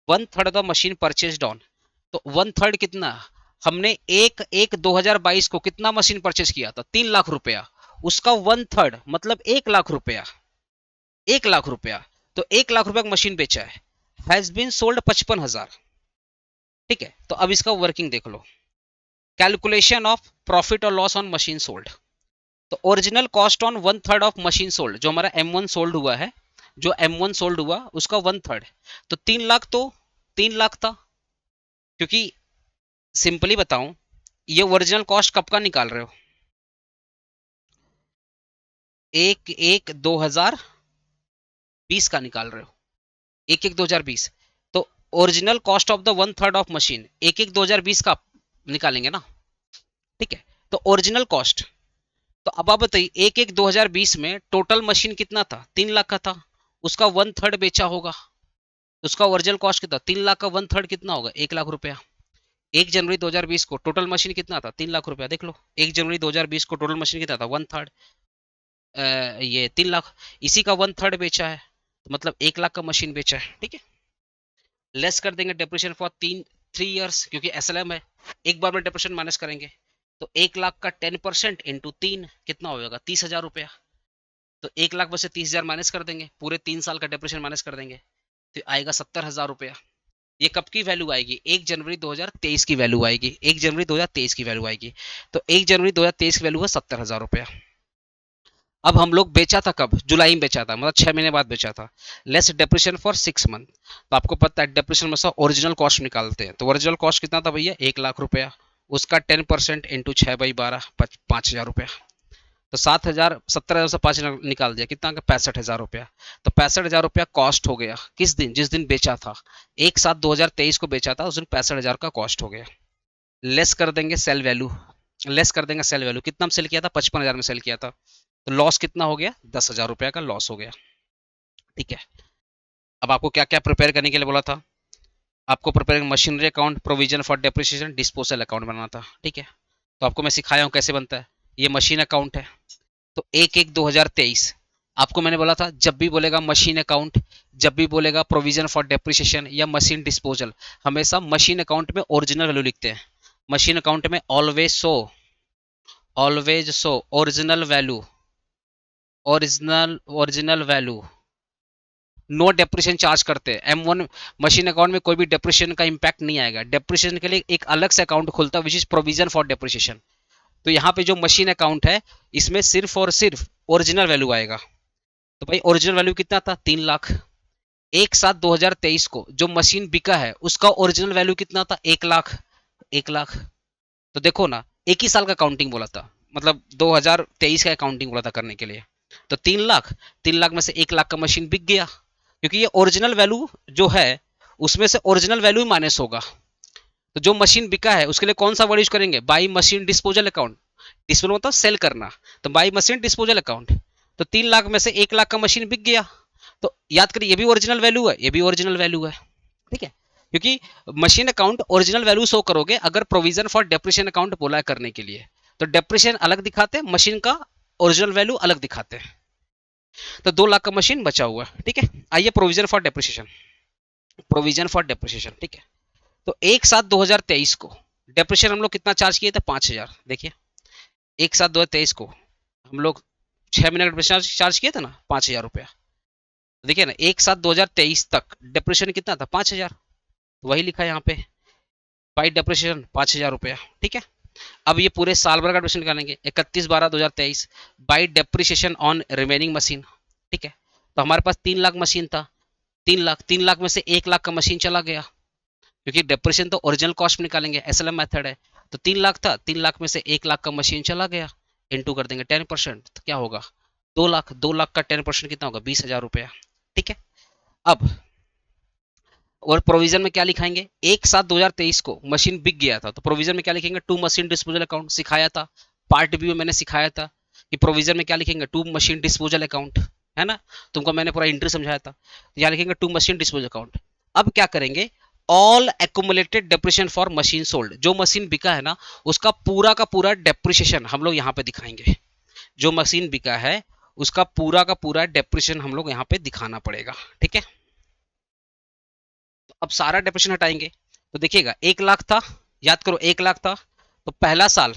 1/3 of the machine purchase on. तो 1/3 कितना, हमने 1/1/2022 को कितना मशीन परचेज किया था, 3 लाख रुपया, उसका 1/3 मतलब 1 लाख रुपया, 1 लाख रुपया। तो 1 लाख रुपया का मशीन बेचा है, हैज बीन सोल्ड 55,000। ठीक है, तो अब इसका वर्किंग देख लो। कैलकुलेशन ऑफ प्रॉफिट और लॉस ऑन मशीन सोल्ड। तो original cost on 1/3 of machine sold, जो हमारा M1 सोल्ड हुआ है, जो M1 सोल्ड हुआ उसका 1/3, तो 3 लाख, तो 3 लाख था। क्योंकि सिंपली बताऊं, ये ओरिजिनल कॉस्ट कब का निकाल रहे हो, 1/1/2020 का निकाल रहे हो, 1/1/2020। तो original cost of the 1/3 of machine 1/1/2020 का निकालेंगे ना। ठीक है, तो ओरिजिनल कॉस्ट, तो अब आप बताइए 1/1/2020 में टोटल मशीन कितना था, 3 लाख का था, उसका 1/3 बेचा होगा, उसका ओरिजिनल कॉस्ट कितना, 3 लाख का 1/3 कितना होगा, 1 लाख रुपया। 1 जनवरी 2020 को टोटल मशीन कितना था, 3 लाख रुपया। देख लो 1 जनवरी 2020 को टोटल मशीन कितना था, 1/3, ये 3 लाख, इसी का 1/3 बेचा है, तो मतलब 1 लाख का मशीन बेचा है। ठीक है, लेस कर देंगे डेप्रिसिएशन फॉर 3 ईयर्स, क्योंकि SLM है, एक बार में डेप्रिसिएशन माइनस करेंगे। तो 1 लाख का 10% इंटू 3 कितना होगा, 30,000 रुपया। तो 1 लाख में से 30,000 माइनस कर देंगे, पूरे 3 साल का डेप्रिसिएशन माइनस कर देंगे, तो आएगा 70,000 रुपया। ये कब की वैल्यू आएगी, 1 जनवरी 2023 की वैल्यू आएगी, 1 जनवरी 2023 की वैल्यू आएगी। तो 1 जनवरी 2023 की वैल्यू है 70,000 रुपया। अब हम लोग बेचा था कब, जुलाई में बेचा था, मतलब 6 महीने बाद बेचा था। Less depreciation for 6 month. तो आपको पता है डेप्रिसिएशन में से ओरिजिनल कॉस्ट निकालते हैं, तो ओरिजिनल कॉस्ट कितना था भैया, 1 लाख रुपया, उसका 10% इंटू 6/12 5,000 रुपया। तो 7,000, 70,000 से 5 निकाल दिया, कितना का 65,000 रुपया। तो 65,000 रुपया कॉस्ट हो गया, किस दिन, जिस दिन बेचा था, 1/7/2023 को बेचा था, उस दिन 65,000 का कॉस्ट हो गया। लेस कर देंगे सेल वैल्यू, लेस कर देंगे सेल वैल्यू, कितना में सेल किया था, 55,000 में सेल किया था, तो लॉस कितना हो गया, 10,000 रुपया का लॉस हो गया। ठीक है, अब आपको क्या क्या प्रिपेयर करने के लिए बोला था, आपको prepare machinery account, provision for depreciation, disposal account बनाना था। ठीक है, तो आपको मैं सिखाया हूँ कैसे बनता है। ये मशीन अकाउंट है, तो 1/1/2023 आपको मैंने बोला था, जब भी बोलेगा मशीन अकाउंट, जब भी बोलेगा प्रोविजन फॉर डेप्रिसिएशन या मशीन डिस्पोजल, हमेशा मशीन अकाउंट में ओरिजिनल वैल्यू लिखते हैं। मशीन अकाउंट में always so original value, original value, no depreciation charge करते हैं। M1 मशीन अकाउंट में कोई भी डेप्रिसिएशन का इंपैक्ट नहीं आएगा। डेप्रिसिएशन के लिए एक अलग से अकाउंट खुलता है, which is provision for depreciation. तो यहाँ पे जो मशीन अकाउंट है, इसमें सिर्फ और सिर्फ ओरिजिनल वैल्यू आएगा। तो भाई ओरिजिनल वैल्यू कितना था, 3 लाख। 1/7/2023 को जो मशीन बिका है उसका ओरिजिनल वैल्यू कितना था, 1 लाख, 1 लाख। तो देखो ना, एक ही साल का काउंटिंग बोला था, मतलब 2023 का अकाउंटिंग बोला था करने के लिए। तो 3 लाख, 3 लाख में से 1 लाख का मशीन बिक गया, क्योंकि ये ओरिजिनल वैल्यू जो है उसमें से ओरिजिनल वैल्यू माइनस होगा। तो जो मशीन बिका है उसके लिए कौन सा वर्ड यूज करेंगे, by machine disposal account. Disposal मतलब सेल करना, तो बाई मशीन डिस्पोजल अकाउंट। तो 3 लाख में से 1 लाख का मशीन बिक गया, तो याद करिए ये भी ओरिजिनल वैल्यू है, ये भी ओरिजिनल वैल्यू है। ठीक है, क्योंकि machine account original value show करोगे अगर प्रोविजन फॉर डेप्रिसिएशन अकाउंट बोला है करने के लिए, तो डेप्रिसिएशन अलग दिखाते हैं, मशीन का ओरिजिनल वैल्यू अलग दिखाते हैं। तो 2 लाख का मशीन बचा हुआ है। ठीक है, आइए provision for depreciation, provision for depreciation. ठीक है, तो 1/7/2023 को डेप्रिसिएशन हम लोग कितना चार्ज किए थे, 5,000। देखिए 1/7/2023 को हम लोग 6 महीने का डेप्रिसिएशन चार्ज किए थे ना, 5,000 रुपया। देखिए ना 1/7/2023 तक डेप्रिसिएशन कितना था, 5,000, वही लिखा है यहाँ पे, बाई डेप्रिसिएशन 5,000 रुपया। ठीक है, अब ये पूरे साल भर का डेप्रिसिएशन निकालेंगे, 31/12/2023 by depreciation on remaining machine. ठीक है, तो हमारे पास 3 लाख मशीन था, 3 लाख में से 1 लाख का मशीन चला गया, क्योंकि डेप्रिसिएशन तो ओरिजिनल कॉस्ट में निकालेंगे, एसएलएम मेथड है। तो 3 लाख था, 3 लाख में से 1 लाख का मशीन चला गया, इनटू कर देंगे 10%, तो क्या होगा 2 लाख। 2 लाख का 10% कितना होगा 20,000 रुपया। ठीक है। अब और प्रोविजन में क्या लिखाएंगे, 1/7/2023 को मशीन बिक गया था, तो प्रोविजन में क्या लिखेंगे, टू मशीन डिस्पोजल अकाउंट, सिखाया था पार्ट बी में, मैंने सिखाया था कि प्रोविजन में क्या लिखेंगे, टू मशीन डिस्पोजल अकाउंट, है ना। तुमको मैंने पूरा इंट्री समझाया था, तो यहाँ लिखेंगे टू मशीन डिस्पोजल अकाउंट। अब क्या करेंगे, all accumulated depreciation for machine sold, जो मशीन बिका है ना उसका पूरा डेप्रिसिएशन हम लोग यहाँ पे दिखाएंगे। जो मशीन बिका है उसका पूरा डेप्रिसिएशन हम लोग यहाँ पे दिखाना पड़ेगा। ठीक है। तो अब सारा डेप्रिसिएशन हटाएंगे, तो देखिएगा 1 लाख था, याद करो 1 लाख था, तो पहला साल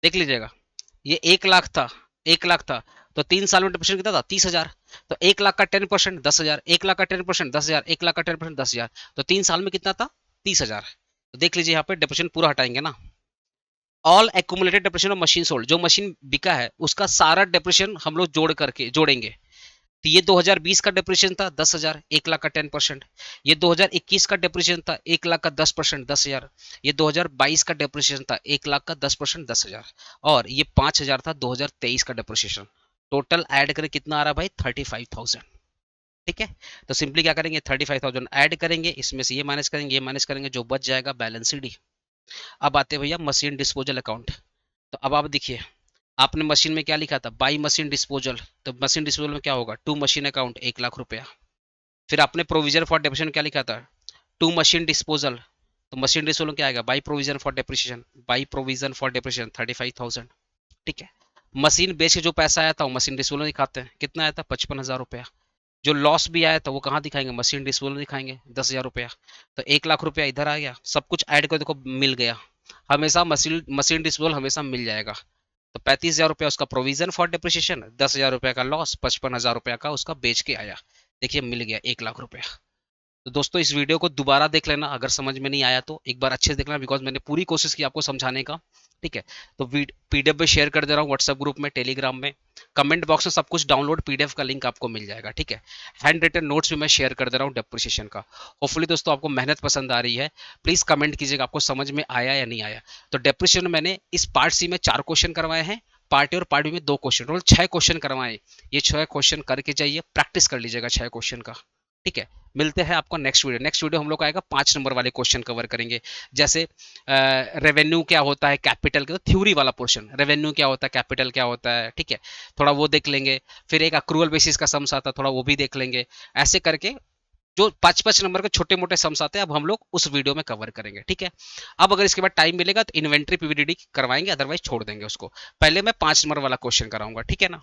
देख लीजिएगा, ये 1 लाख था, 1 लाख था, तो 3 साल में डेप्रिसिएशन कितना था 30,000। तो 1 लाख का 10% 10,000, 1 लाख का 10% 10,000, 1 लाख का 10% 10,000, तो 3 साल में कितना था 30,000। तो देख लीजिए यहाँ पे डेप्रिसिएशन पूरा हटाएंगे ना, all accumulated depreciation of machine sold, जो मशीन बिका है उसका सारा डेप्रिसिएशन हम लोग जोड़ करके जोड़ेंगे। तो ये 2020 का डेप्रिसिएशन था 10,000, 1 लाख का 10%। ये 2021 का डेप्रिसिएशन था 1 लाख का 10% 10,000। ये 2022 का डेप्रिसिएशन था 1 लाख का 10% 10,000। और ये 5,000 था 2023 का डेप्रिसिएशन। टोटल ऐड करें कितना आ रहा है भाई 35,000। ठीक है। तो सिंपली क्या करेंगे 35,000 ऐड करेंगे, इसमें से ये माइनस करेंगे, ये माइनस करेंगे, जो बच जाएगा बैलेंस डी। अब आते हैं भैया मशीन डिस्पोजल अकाउंट। तो अब आप देखिए, आपने मशीन में क्या लिखा था, बाई मशीन डिस्पोजल, तो मशीन डिस्पोजल में क्या होगा, टू मशीन अकाउंट 1 लाख रुपया। फिर आपने प्रोविजन फॉर डेप्रिसिएशन क्या लिखा था, टू मशीन डिस्पोजल, तो मशीन डिस्पोजल में क्या आएगा, by provision for depreciation, by provision for depreciation 35,000। ठीक है। मशीन बेच के जो पैसा आया था वो मशीन डिस्पोजल में दिखाते हैं, कितना आया था 55,000 रुपया। जो लॉस भी आया था वो कहाँ दिखाएंगे, मशीन डिस्पोजल में दिखाएंगे 10,000 रुपया। तो 1 लाख रुपया इधर आ गया, सब कुछ ऐड कर देखो मिल गया। हमेशा मशीन मशीन डिस्पोजल हमेशा मिल जाएगा। तो 35,000 रुपया उसका प्रोविजन फॉर डिप्रिसिएशन, 10,000 रुपया का लॉस, 55,000 रुपया का उसका बेच के आया। देखिए मिल गया 1 लाख रुपया। तो दोस्तों इस वीडियो को दोबारा देख लेना, अगर समझ में नहीं आया तो एक बार अच्छे से देखना, बिकॉज मैंने पूरी कोशिश की आपको समझाने का। ठीक है। तो पीडीएफ में शेयर कर दे रहा हूँ व्हाट्सएप ग्रुप में, टेलीग्राम में, कमेंट बॉक्स में सब कुछ डाउनलोड पीडीएफ का लिंक आपको मिल जाएगा। ठीक है। हैंड रिटन नोट्स भी मैं शेयर कर दे रहा हूँ डेप्रिसिएशन का। होपफुली दोस्तों आपको मेहनत पसंद आ रही है, प्लीज कमेंट कीजिएगा आपको समझ में आया या नहीं आया। तो डेप्रिसिएशन मैंने इस पार्ट सी में 4 क्वेश्चन करवाए हैं, पार्ट ए और पार्ट बी में 2 क्वेश्चन, टोटल 6 क्वेश्चन करवाए। ये 6 क्वेश्चन करके जाइए, प्रैक्टिस कर लीजिएगा 6 क्वेश्चन का। ठीक है। मिलते हैं आपको नेक्स्ट वीडियो हम लोग आएगा 5 नंबर वाले क्वेश्चन कवर करेंगे, जैसे रेवेन्यू क्या होता है, कैपिटल का थ्योरी वाला पोर्शन, रेवेन्यू क्या होता है, कैपिटल क्या होता है। ठीक है। थोड़ा वो देख लेंगे, फिर एक अक्रूवल बेसिस का सम्स आता है, थोड़ा वो भी देख लेंगे। ऐसे करके जो 5-5 नंबर के छोटे मोटे सम्स आते हैं अब हम लोग उस वीडियो में कवर करेंगे। ठीक है। अब अगर इसके बाद टाइम मिलेगा तो इन्वेंट्री पीवीडीडी करवाएंगे, अदरवाइज छोड़ देंगे उसको। पहले मैं 5 नंबर वाला क्वेश्चन कराऊंगा। ठीक है ना।